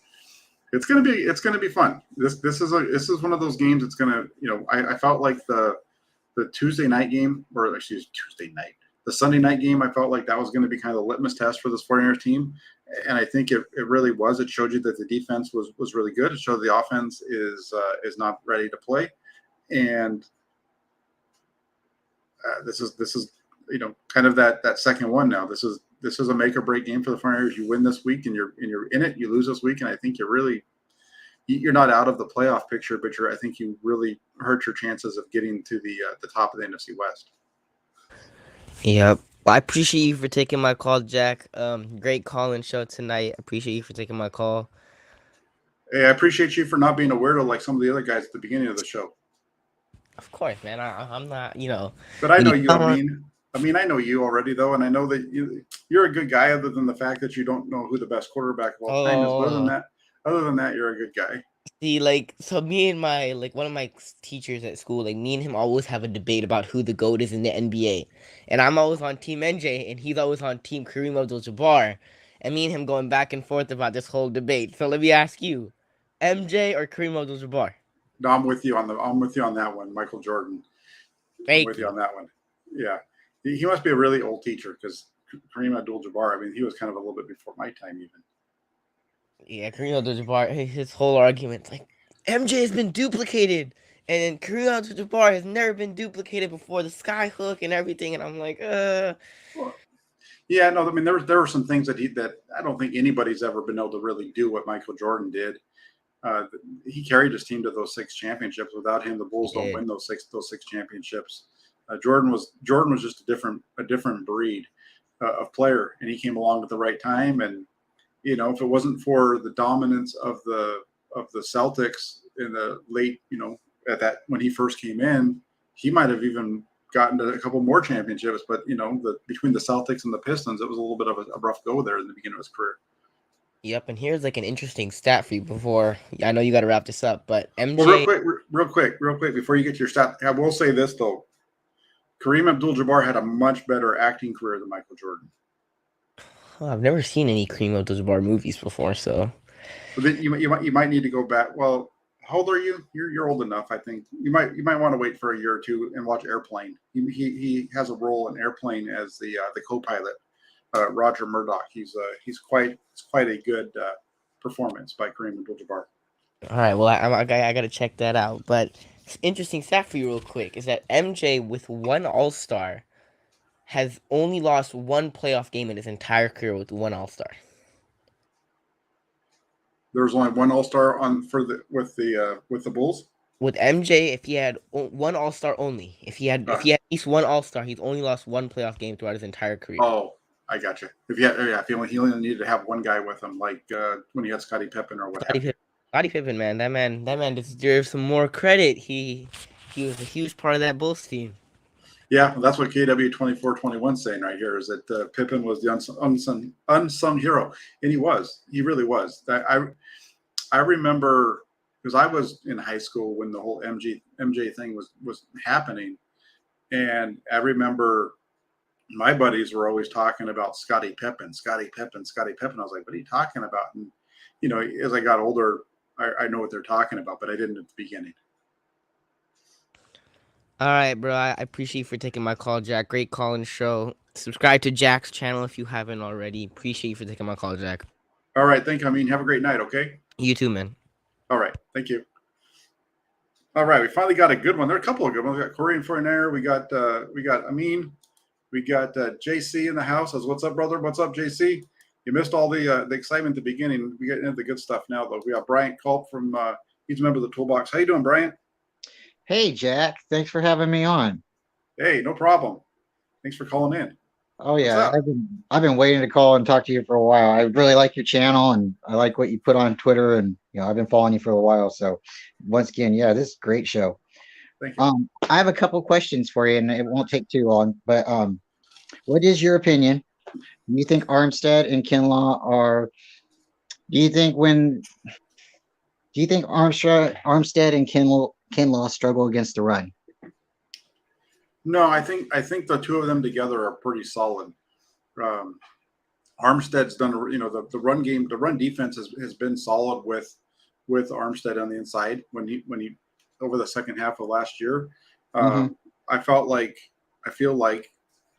fun. This is one of those games. It's going to, I felt like the Tuesday night game, or excuse Tuesday night, the Sunday night game, I felt like that was going to be kind of the litmus test for this 49ers team. And I think it really was. It showed you that the defense was really good. It showed the offense is not ready to play. And this is kind of that second one now. This is a make or break game for the 49ers. You win this week and you're in it. You lose this week, and I think you're not out of the playoff picture, but I think you really hurt your chances of getting to the top of the NFC West. Yep. Well, I appreciate you for taking my call, Jack. Great call and show tonight. I appreciate you for taking my call. Hey, I appreciate you for not being a weirdo like some of the other guys at the beginning of the show. Of course, man. I'm not, But I know you. I know you already, though, and I know that you're a good guy. Other than the fact that you don't know who the best quarterback of all time is, but other than that, you're a good guy. See, so me and one of my teachers at school, me and him always have a debate about who the GOAT is in the NBA. And I'm always on Team NJ, and he's always on Team Kareem Abdul-Jabbar. And me and him going back and forth about this whole debate. So let me ask you, MJ or Kareem Abdul-Jabbar? No, I'm with you on that one, Michael Jordan. I'm with you on that one. Yeah, he must be a really old teacher because Kareem Abdul-Jabbar. I mean, he was kind of a little bit before my time, even. Yeah, Kareem Abdul-Jabbar. His whole argument's MJ has been duplicated, and Kareem Abdul-Jabbar has never been duplicated before. The sky hook and everything, and I'm like. Well, yeah, no, I mean there were some things that I don't think anybody's ever been able to really do what Michael Jordan did. He carried his team to those 6 championships. Without him, the Bulls don't win those six championships. Jordan was just a different breed of player, and he came along at the right time. And if it wasn't for the dominance of the Celtics in the late, at that when he first came in, he might have even gotten to a couple more championships. But between the Celtics and the Pistons, it was a little bit of a rough go there in the beginning of his career. Yep, and here's an interesting stat for you before I know you got to wrap this up, but MJ. Well, real quick, before you get to your stat, I will say this though: Kareem Abdul-Jabbar had a much better acting career than Michael Jordan. Oh, I've never seen any Kareem Abdul-Jabbar movies before, so. But then you might need to go back. Well, how old are you? You're old enough, I think. You might want to wait for a year or two and watch Airplane. He has a role in Airplane as the co-pilot. Roger Murdoch. He's quite a good performance by Kareem Abdul-Jabbar. All right, well I got to check that out. But interesting stat for you, real quick, is that MJ with one All-Star has only lost one playoff game in his entire career with one All-Star. There's only one All-Star with the Bulls. With MJ, if he had one All-Star only, if he had at least one All-Star, he's only lost one playoff game throughout his entire career. Oh. I got you. If he only needed to have one guy with him, like when he had Scottie Pippen or whatever. Scottie Pippen, man, that man deserves some more credit. He was a huge part of that Bulls team. Yeah, well, that's what KW2421 saying right here is that Pippen was the unsung hero, and he really was. I remember because I was in high school when the whole MJ thing was happening, and I remember. My buddies were always talking about Scottie Pippen. I was like, what are you talking about? And, as I got older, I know what they're talking about, but I didn't at the beginning. All right, bro. I appreciate you for taking my call, Jack. Great call and show. Subscribe to Jack's channel if you haven't already. Appreciate you for taking my call, Jack. All right. Thank you. I mean, have a great night, okay? You too, man. All right. Thank you. All right. We finally got a good one. There are a couple of good ones. We got Corey and Fournier. We got Amin. We got JC in the house. What's up, brother? What's up, JC? You missed all the excitement at the beginning. We get into the good stuff now, though. We got Bryant Culp from he's a member of the Toolbox. How you doing, Bryant? Hey, Jack. Thanks for having me on. Hey, no problem. Thanks for calling in. Oh What's yeah, up? I've been waiting to call and talk to you for a while. I really like your channel and I like what you put on Twitter, and I've been following you for a while. So once again, yeah, this is a great show. Thank you. I have a couple questions for you, and it won't take too long. But what is your opinion? Do you think Armstead and Kinlaw are? Do you think when? Do you think Armstead and Kinlaw struggle against the run? No, I think the two of them together are pretty solid. Um, Armstead's done, the run game, the run defense has been solid with Armstead on the inside when he over the second half of last year. Mhm. I feel like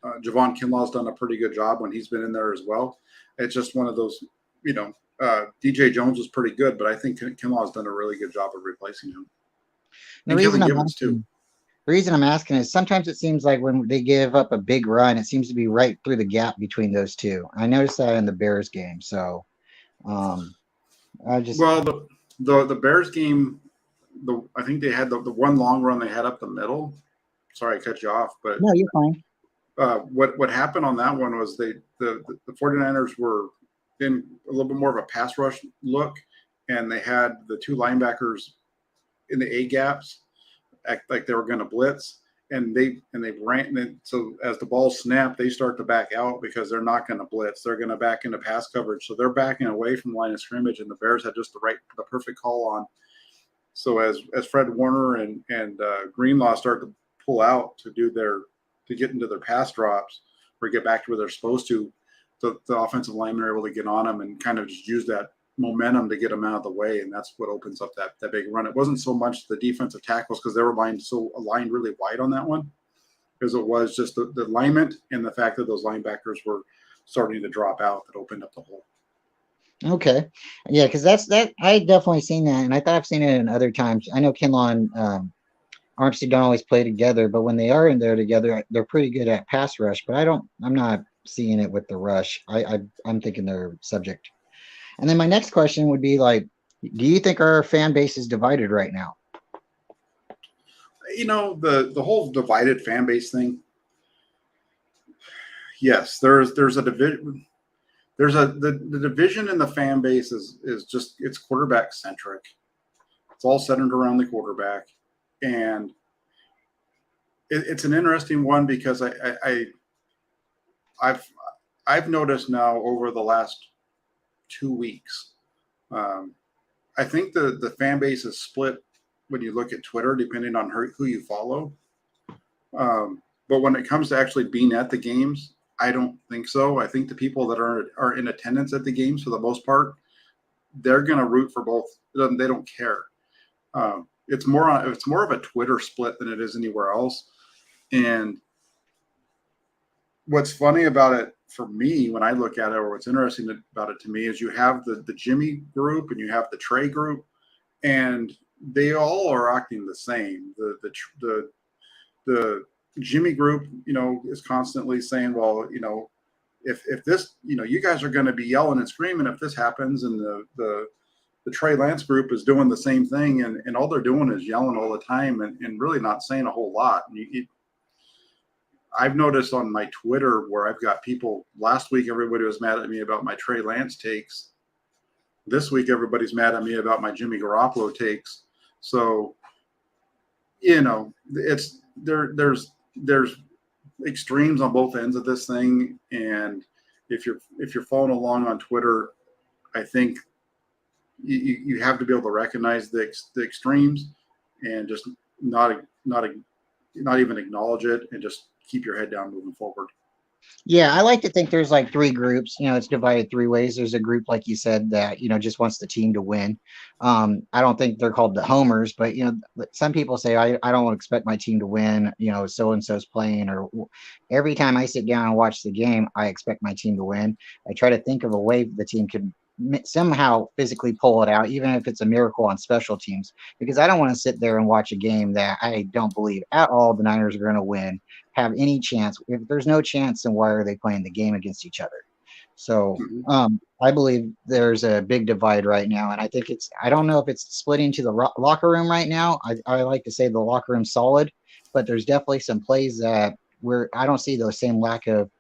Javon Kinlaw's done a pretty good job when he's been in there as well. It's just one of those, DJ Jones was pretty good, but I think Kinlaw's done a really good job of replacing him. The And reason Kevin I'm Givens too. asking, the reason I'm asking is sometimes it seems like when they give up a big run, it seems to be right through the gap between those two. I noticed that in the Bears game. So, um, I just Well, the Bears game, I think they had the one long run they had up the middle. Sorry, I cut you off, but no, you're fine. what happened on that one was the 49ers were in a little bit more of a pass rush look, and they had the two linebackers in the A gaps act like they were going to blitz, and they ran. And so as the ball snapped, they start to back out because they're not going to blitz. They're going to back into pass coverage. So they're backing away from the line of scrimmage, and the Bears had just the perfect call on. So as Fred Warner and Greenlaw start to pull out to get into their pass drops or get back to where they're supposed to, the offensive linemen are able to get on them and kind of just use that momentum to get them out of the way, and that's what opens up that big run. It wasn't so much the defensive tackles because they were aligned really wide on that one, because it was just the alignment and the fact that those linebackers were starting to drop out that opened up the hole. Okay, yeah, because that I definitely seen that, and I thought I've seen it in other times. I know Kinlaw and Armstead don't always play together, but when they are in there together, they're pretty good at pass rush. But I'm not seeing it with the rush. I'm thinking they're subject. And then my next question would be like, do you think our fan base is divided right now? The whole divided fan base thing. Yes, there's a division. The division in the fan base is just, it's quarterback centric. It's all centered around the quarterback, and it's an interesting one because I've noticed now over the last 2 weeks. I think the fan base is split when you look at Twitter, depending on who you follow. But when it comes to actually being at the games, I don't think so. I think the people that are in attendance at the games, for the most part, they're going to root for both. They don't care. It's more of a Twitter split than it is anywhere else. And what's funny about it for me when I look at it, or what's interesting about it to me, is you have the Jimmy group and you have the Trey group, and they all are acting the same. The Jimmy group, is constantly saying, well, if this, you guys are going to be yelling and screaming if this happens, and the Trey Lance group is doing the same thing, and all they're doing is yelling all the time and really not saying a whole lot. And I've noticed on my Twitter where I've got people, last week everybody was mad at me about my Trey Lance takes. This week everybody's mad at me about my Jimmy Garoppolo takes. So, it's there's extremes on both ends of this thing. And if you're following along on Twitter, I think you have to be able to recognize the extremes and just not even acknowledge it, and just keep your head down moving forward. Yeah, I like to think there's like three groups. It's divided three ways. There's a group, like you said, that just wants the team to win. I don't think they're called the homers, but some people say I don't expect my team to win. So and so's playing, or every time I sit down and watch the game, I expect my team to win. I try to think of a way the team could somehow physically pull it out, even if it's a miracle on special teams, because I don't want to sit there and watch a game that I don't believe at all the Niners are going to win, have any chance. If there's no chance, then why are they playing the game against each other? So I believe there's a big divide right now, and I think I don't know if it's splitting to the locker room right now. I like to say the locker room's solid, but there's definitely some plays that I don't see the same lack of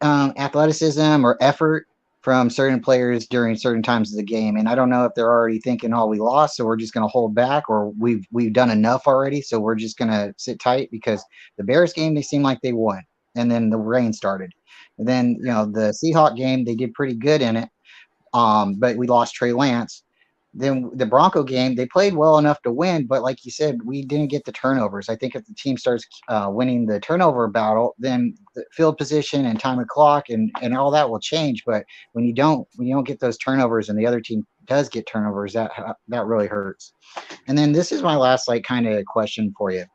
athleticism or effort from certain players during certain times of the game. And I don't know if they're already thinking, "Oh, we lost, so we're just going to hold back," or we've done enough already, so we're just going to sit tight. Because the Bears game, they seemed like they won, and then the rain started. And then the Seahawk game, they did pretty good in it, but we lost Trey Lance. Then the Bronco game, they played well enough to win, but like you said, we didn't get the turnovers. I think if the team starts winning the turnover battle, then the field position and time of clock and all that will change. But when you don't get those turnovers and the other team does get turnovers, that really hurts. And then this is my last kind of question for you,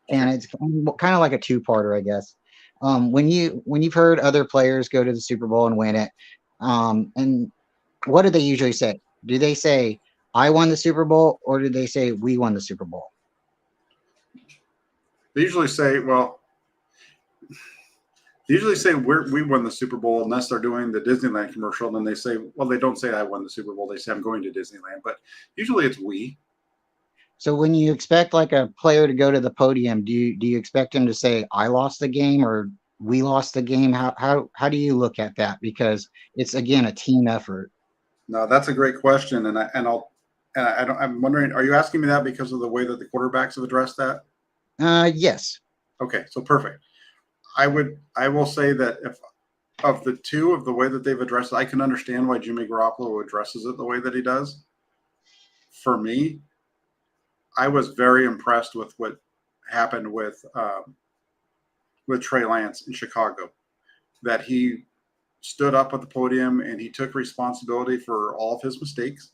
and it's kind of like a two-parter, I guess. When you've heard other players go to the Super Bowl and win it, and what do they usually say? Do they say, "I won the Super Bowl," or do they say, "We won the Super Bowl"? They usually say, well, we won the Super Bowl unless they're doing the Disneyland commercial. And then they say, well, they don't say I won the Super Bowl. They say I'm going to Disneyland. But usually it's we. So when you expect like a player to go to the podium, do you expect him to say, "I lost the game," or "We lost the game"? How do you look at that? Because it's, again, a team effort. No, that's a great question. I'm wondering, are you asking me that because of the way that the quarterbacks have addressed that? Yes. Okay, so perfect. I will say that if of the two, of the way that they've addressed it, I can understand why Jimmy Garoppolo addresses it the way that he does. For me, I was very impressed with what happened with Trey Lance in Chicago, that he stood up at the podium and he took responsibility for all of his mistakes.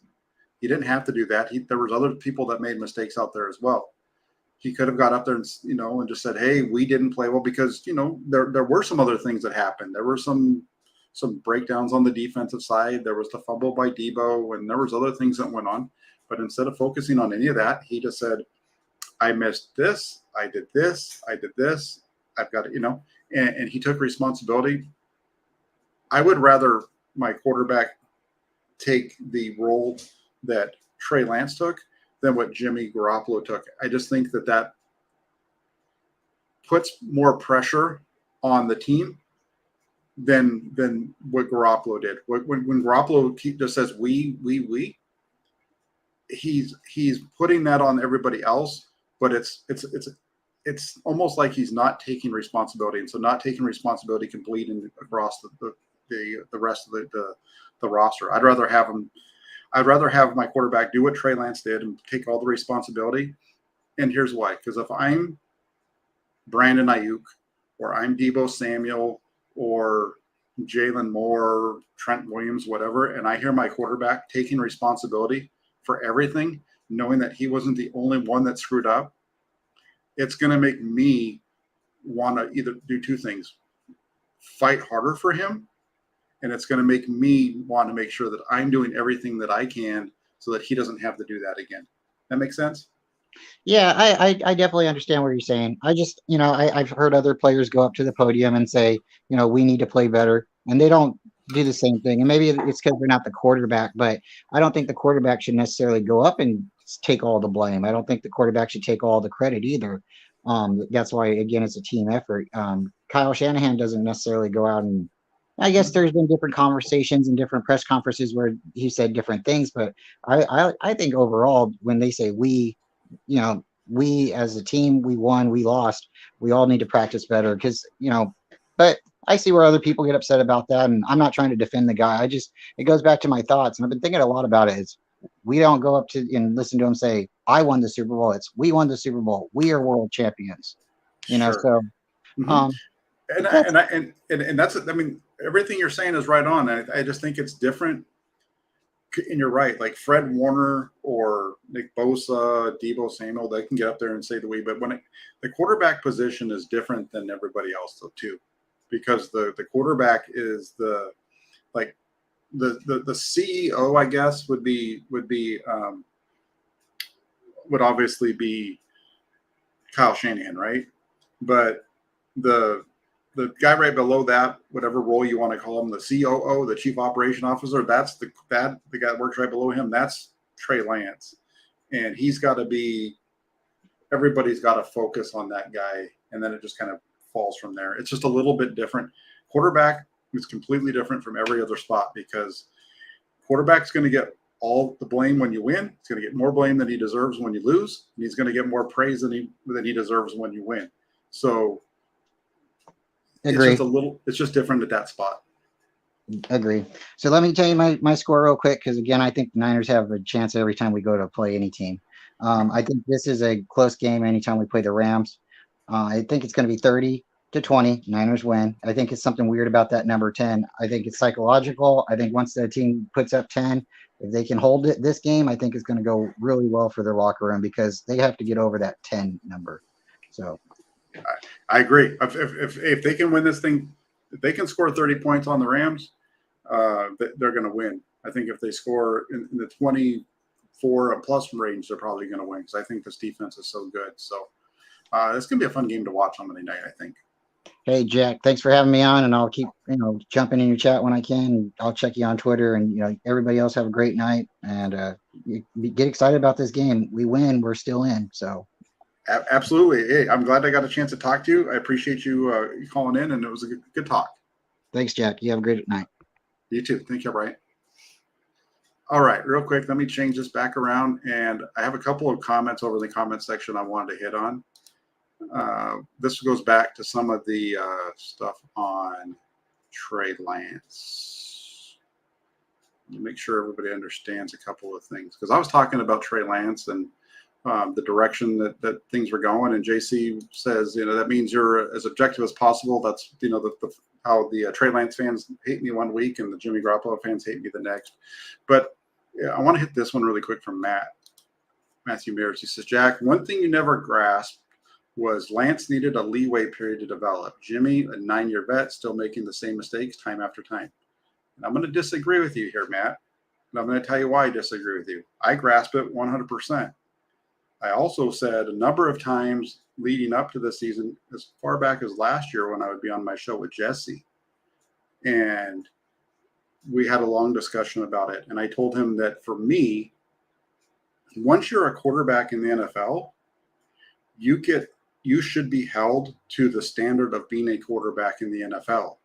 He didn't have to do that. There was other people that made mistakes out there as well. He could have got up there and just said, "Hey, we didn't play well," because there were some other things that happened. There were some breakdowns on the defensive side. There was the fumble by Debo, and there was other things that went on. But instead of focusing on any of that, he just said, "I missed this. I did this. I did this. I've got it," and he took responsibility. I would rather my quarterback take the role that Trey Lance took than what Jimmy Garoppolo took. I just think that puts more pressure on the team than what Garoppolo did. When Garoppolo just says we, he's putting that on everybody else, but it's almost like he's not taking responsibility, and so not taking responsibility can bleed across the rest of the roster. I'd rather have my quarterback do what Trey Lance did and take all the responsibility. And here's why: because if I'm Brandon Ayuk, or I'm Debo Samuel, or Jalen Moore, Trent Williams, whatever, and I hear my quarterback taking responsibility for everything, knowing that he wasn't the only one that screwed up, it's going to make me want to either do two things: fight harder for him, and it's going to make me want to make sure that I'm doing everything that I can so that he doesn't have to do that again. That makes sense? Yeah, I definitely understand what you're saying. I just, I've heard other players go up to the podium and say, "We need to play better," and they don't do the same thing. And maybe it's because they're not the quarterback, but I don't think the quarterback should necessarily go up and take all the blame. I don't think the quarterback should take all the credit either. That's why, again, it's a team effort. Kyle Shanahan doesn't necessarily go out and, I guess there's been different conversations and different press conferences where he said different things, but I think overall, when they say we as a team, we won, we lost, we all need to practice better because, but I see where other people get upset about that. And I'm not trying to defend the guy. It goes back to my thoughts. And I've been thinking a lot about it. Is we don't go up to and listen to him say, "I won the Super Bowl." It's, "We won the Super Bowl. We are world champions." Sure. So, Mm-hmm. And that's, I mean, everything you're saying is right on. I just think it's different. And you're right, like Fred Warner or Nick Bosa, Debo Samuel, they can get up there and say the we, but the quarterback position is different than everybody else though too, because the quarterback is the CEO, I guess, would obviously be Kyle Shanahan, right? But the guy right below that, whatever role you want to call him, the COO, the Chief Operation Officer, that's the guy that works right below him. That's Trey Lance, and everybody's got to focus on that guy, and then it just kind of falls from there. It's just a little bit different. Quarterback is completely different from every other spot because quarterback's going to get all the blame when you win. He's going to get more blame than he deserves when you lose. And he's going to get more praise than he deserves when you win. So Agree. It's just different at that spot. Agree. So let me tell you my score real quick, because again, I think the Niners have a chance every time we go to play any team. I think this is a close game anytime we play the Rams. I think it's going to be 30-20. Niners win. I think it's something weird about that number 10. I think it's psychological. I think once the team puts up 10, if they can hold it this game, I think it's going to go really well for their locker room because they have to get over that 10 number. So I agree. If they can win this thing, if they can score 30 points on the Rams, they're going to win. I think if they score in the 24 plus range, they're probably going to win because I think this defense is so good. So it's going to be a fun game to watch on Monday night, I think. hey, Jack, thanks for having me on, and I'll keep jumping in your chat when I can. I'll check you on Twitter, and everybody else have a great night, and get excited about this game. We win, we're still in. So absolutely. Hey, I'm glad I got a chance to talk to you. I appreciate you calling in, and it was a good talk. thanks, Jack. You have a great night. You too. Thank you, Brian. All right, real quick, let me change this back around, and I have a couple of comments over the comment section I wanted to hit on. This goes back to some of the stuff on Trey Lance. Make sure everybody understands a couple of things, because I was talking about Trey Lance and the direction that things were going, and JC says, that means you're as objective as possible. That's how the Trey Lance fans hate me one week and the Jimmy Garoppolo fans hate me the next. But I want to hit this one really quick from Matthew Mears. He says, Jack, one thing you never grasped was Lance needed a leeway period to develop. Jimmy, a 9-year vet, still making the same mistakes time after time. And I'm going to disagree with you here, Matt. And I'm going to tell you why I disagree with you. I grasp it 100%. I also said a number of times leading up to the season, as far back as last year when I would be on my show with Jesse, and we had a long discussion about it. And I told him that for me, once you're a quarterback in the NFL, you should be held to the standard of being a quarterback in the NFL.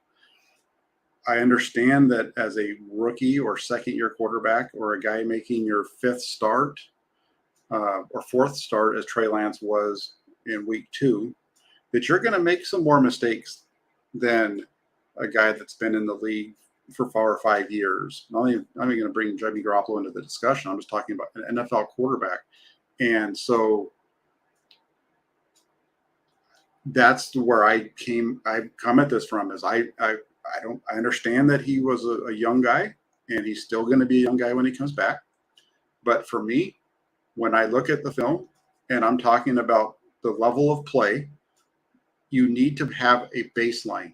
I understand that as a rookie or second-year quarterback or a guy making your fifth start or fourth start, as Trey Lance was in week 2, that you're going to make some more mistakes than a guy that's been in the league for 4 or 5 years. I'm not even going to bring Jimmy Garoppolo into the discussion. I'm just talking about an NFL quarterback. And so that's where I come at this from, is I understand that he was a young guy, and he's still going to be a young guy when he comes back. But for me, when I look at the film and I'm talking about the level of play, you need to have a baseline.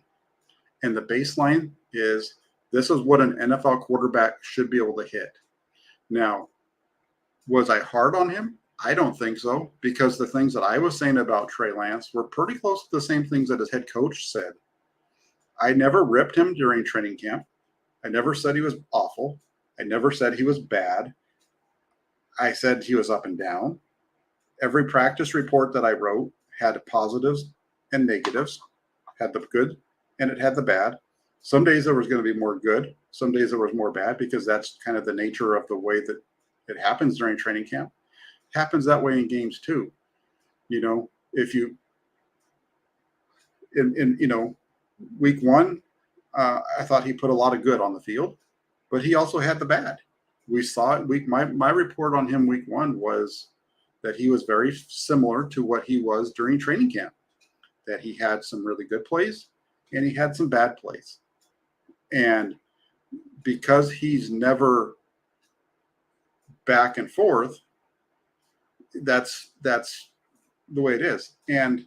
And the baseline is, this is what an NFL quarterback should be able to hit. Now, was I hard on him? I don't think so, because the things that I was saying about Trey Lance were pretty close to the same things that his head coach said. I never ripped him during training camp. I never said he was awful. I never said he was bad. I said he was up and down. Every practice report that I wrote had positives and negatives, had the good and it had the bad. Some days there was going to be more good. Some days there was more bad, because that's kind of the nature of the way that it happens during training camp. It happens that way in games too. If you, in week 1, I thought he put a lot of good on the field, but he also had the bad. We saw it. My report on him week 1 was that he was very similar to what he was during training camp, that he had some really good plays and he had some bad plays. And because he's never back and forth, that's the way it is. And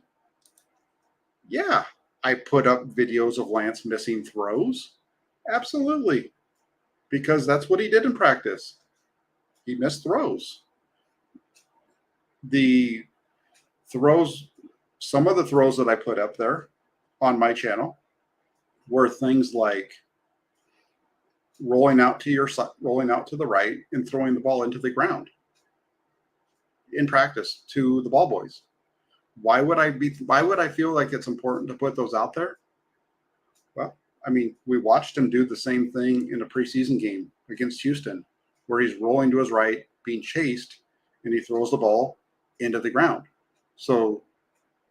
yeah, I put up videos of Lance missing throws. Absolutely. Because that's what he did in practice. He missed throws. The throws, some of the throws that I put up there on my channel were things like rolling out to the right and throwing the ball into the ground in practice to the ball boys. Why would I feel like it's important to put those out there? Well, I mean, we watched him do the same thing in a preseason game against Houston, where he's rolling to his right, being chased, and he throws the ball into the ground. So,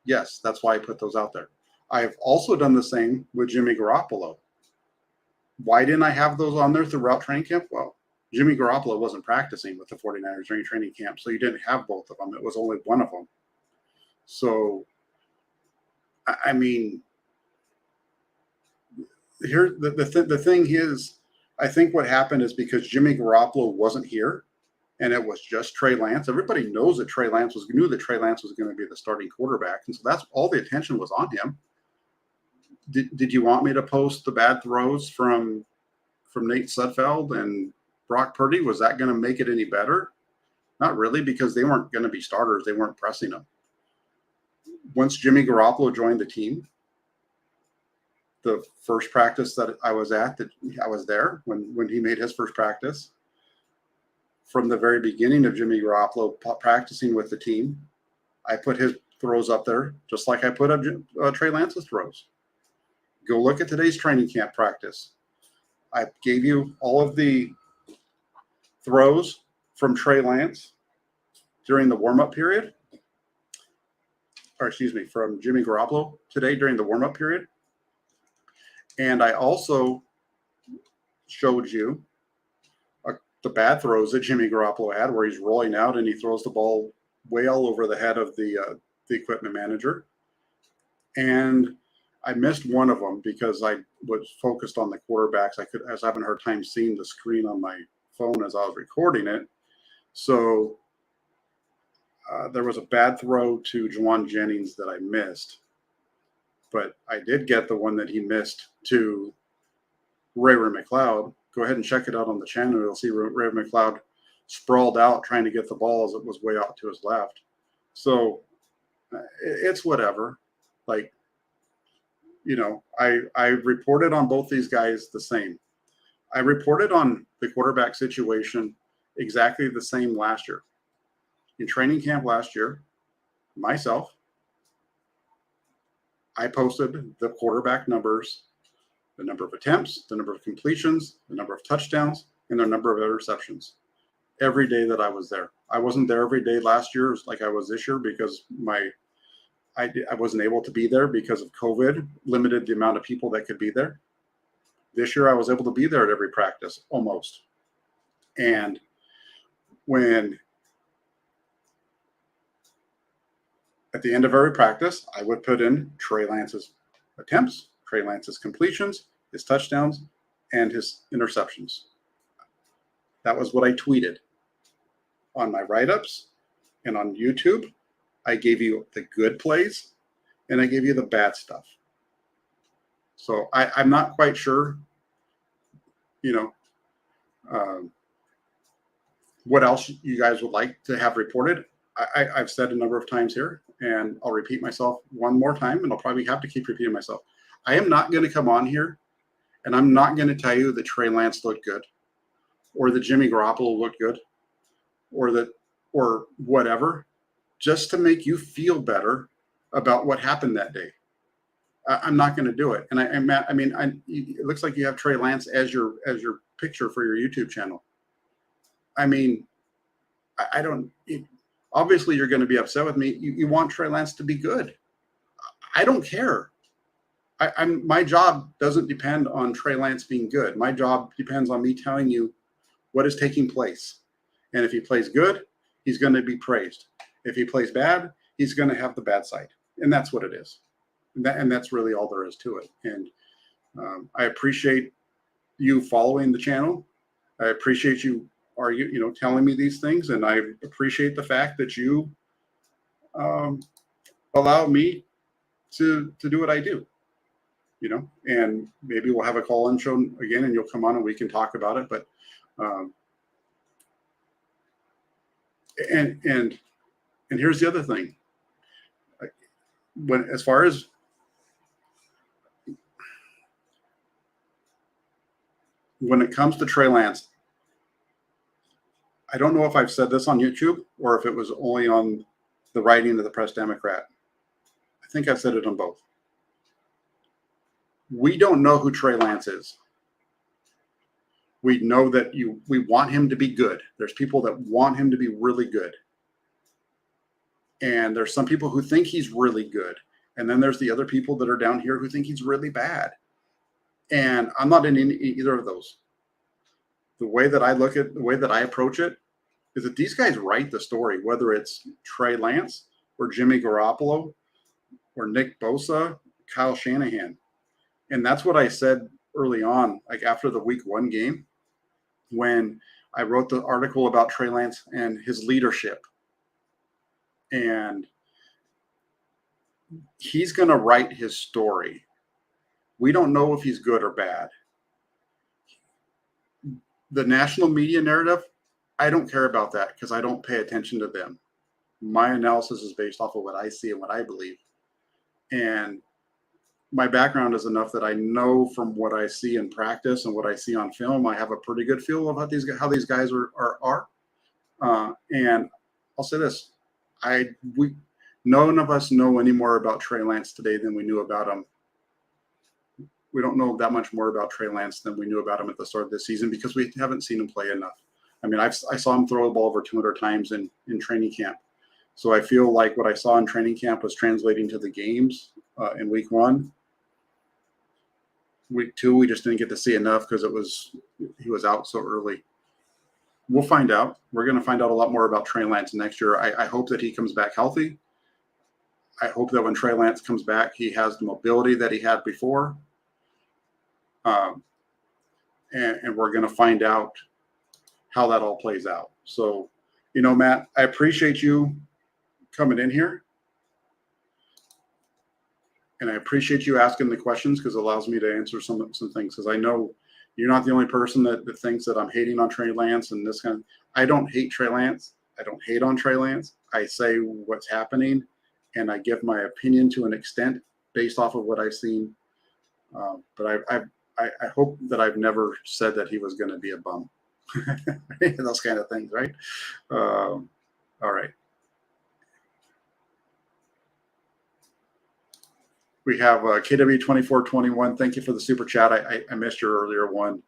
yes, that's why I put those out there. I've also done the same with Jimmy Garoppolo. Why didn't I have those on there throughout training camp? Well, Jimmy Garoppolo wasn't practicing with the 49ers during training camp, so you didn't have both of them. It was only one of them. So, I mean, here the thing is, I think what happened is because Jimmy Garoppolo wasn't here, and it was just Trey Lance. Everybody knew that Trey Lance was going to be the starting quarterback, and so that's all the attention was on him. Did you want me to post the bad throws from Nate Sudfeld and Brock Purdy? Was that going to make it any better? Not really, because they weren't going to be starters. They weren't pressing them. Once Jimmy Garoppolo joined the team, the first practice that I was at, that I was there when he made his first practice. From the very beginning of Jimmy Garoppolo practicing with the team, I put his throws up there, just like I put up Trey Lance's throws. Go look at today's training camp practice. I gave you all of the throws from Trey Lance during the warm-up period, or excuse me, from Jimmy Garoppolo today during the warm-up period. And I also showed you the bad throws that Jimmy Garoppolo had, where he's rolling out and he throws the ball way all over the head of the equipment manager. And I missed one of them because I was focused on the quarterbacks. I was having a hard time seeing the screen on my phone as I was recording it. So there was a bad throw to Juwan Jennings that I missed. But I did get the one that he missed to Ray McLeod. Go ahead and check it out on the channel. You'll see Ray McLeod sprawled out trying to get the ball as it was way out to his left. So it's whatever. Like, you know, I reported on both these guys the same. I reported on the quarterback situation exactly the same last year. In training camp last year, myself, I posted the quarterback numbers, the number of attempts, the number of completions, the number of touchdowns, and the number of interceptions every day that I was there. I wasn't there every day last year like I was this year because I wasn't able to be there because of COVID, limited the amount of people that could be there. This year I was able to be there at every practice, almost. And when at the end of every practice, I would put in Trey Lance's attempts, Trey Lance's completions, his touchdowns, and his interceptions. That was what I tweeted. On my write-ups and on YouTube, I gave you the good plays and I gave you the bad stuff. So I'm not quite sure, you know, what else you guys would like to have reported. I've said a number of times here, and I'll repeat myself one more time, and I'll probably have to keep repeating myself. I am not going to come on here, and I'm not going to tell you that Trey Lance looked good, or that Jimmy Garoppolo looked good, or whatever, just to make you feel better about what happened that day. I'm not going to do it. And it looks like you have Trey Lance as your picture for your YouTube channel. I mean, I don't. Obviously, you're going to be upset with me. You want Trey Lance to be good. I don't care. My job doesn't depend on Trey Lance being good. My job depends on me telling you what is taking place. And if he plays good, he's going to be praised. If he plays bad, he's going to have the bad side. And that's what it is. And that's really all there is to it. And I appreciate you following the channel. I appreciate you telling me these things, and I appreciate the fact that you allow me to do what I do. You know, and maybe we'll have a call-in show again, and you'll come on and we can talk about it. But and here's the other thing. As far as when it comes to Trey Lance, I don't know if I've said this on YouTube or if it was only on the writing of the Press Democrat. think I said it on both. We don't know who Trey Lance is. We know that we want him to be good. There's people that want him to be really good. And there's some people who think he's really good. And then there's the other people that are down here who think he's really bad. And I'm not in either of those. The way that I look at, the way that I approach it is that these guys write the story, whether it's Trey Lance or Jimmy Garoppolo or Nick Bosa, Kyle Shanahan. And that's what I said early on, like after the week 1 game, when I wrote the article about Trey Lance and his leadership. And he's going to write his story. We don't know if he's good or bad. The national media narrative, I don't care about that because I don't pay attention to them. My analysis is based off of what I see and what I believe. And my background is enough that I know from what I see in practice and what I see on film, I have a pretty good feel of how these guys are. And I'll say this: none of us know any more about Trey Lance today than we knew about him. We don't know that much more about Trey Lance than we knew about him at the start of this season because we haven't seen him play enough. I mean, I saw him throw the ball over 200 times in training camp. So I feel like what I saw in training camp was translating to the games in week 1. Week 2, we just didn't get to see enough because he was out so early. We'll find out. We're going to find out a lot more about Trey Lance next year. I hope that he comes back healthy. I hope that when Trey Lance comes back, he has the mobility that he had before. And we're going to find out how that all plays out. So, Matt, I appreciate you coming in here. And I appreciate you asking the questions because it allows me to answer some things. Because I know you're not the only person that thinks that I'm hating on Trey Lance and this kind of. I don't hate Trey Lance. I don't hate on Trey Lance. I say what's happening, and I give my opinion to an extent based off of what I've seen. But I hope that I've never said that he was going to be a bum. Those kind of things, right? All right. We have KW2421. Thank you for the super chat. I missed your earlier one.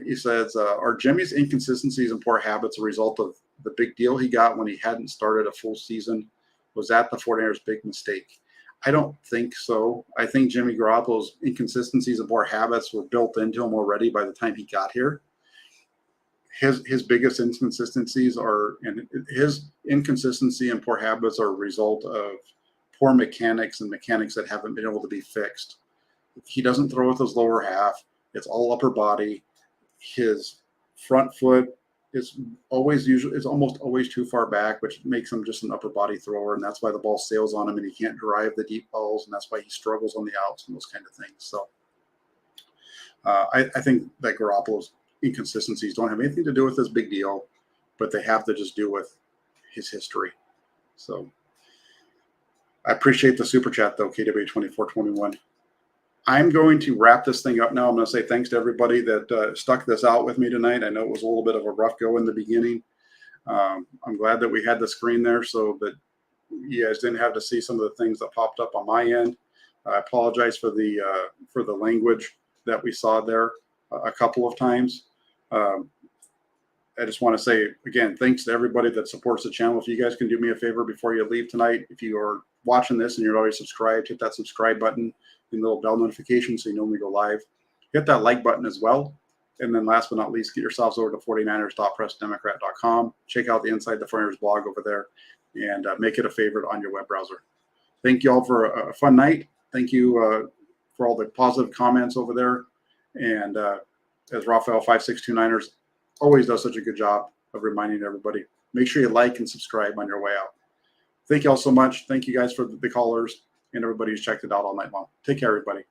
He says, are Jimmy's inconsistencies and poor habits a result of the big deal he got when he hadn't started a full season? Was that the 49ers' big mistake? I don't think so. I think Jimmy Garoppolo's inconsistencies and poor habits were built into him already by the time he got here. His biggest inconsistencies and his inconsistency and poor habits are a result of poor mechanics and mechanics that haven't been able to be fixed. He doesn't throw with his lower half. It's all upper body. His front foot is almost always too far back, which makes him just an upper body thrower. And that's why the ball sails on him and he can't drive the deep balls. And that's why he struggles on the outs and those kind of things. So I think that Garoppolo's inconsistencies don't have anything to do with this big deal, but they have to just do with his history. So I appreciate the super chat, though, KW2421. I'm going to wrap this thing up now. I'm going to say thanks to everybody that stuck this out with me tonight. I know it was a little bit of a rough go in the beginning. I'm glad that we had the screen there so that you guys didn't have to see some of the things that popped up on my end. I apologize for the language that we saw there a couple of times. I just want to say, again, thanks to everybody that supports the channel. If you guys can do me a favor before you leave tonight, if you are watching this and you're already subscribed, hit that subscribe button and the little bell notification so you know when we go live. Hit that like button as well. And then last but not least, get yourselves over to 49ers.pressdemocrat.com. Check out the Inside the 49ers blog over there and make it a favorite on your web browser. Thank you all for a fun night. Thank you for all the positive comments over there. And as Raphael 5629ers always does such a good job of reminding everybody, make sure you like and subscribe on your way out. Thank you all so much. Thank you guys for the callers and everybody who's checked it out all night long. Take care, everybody.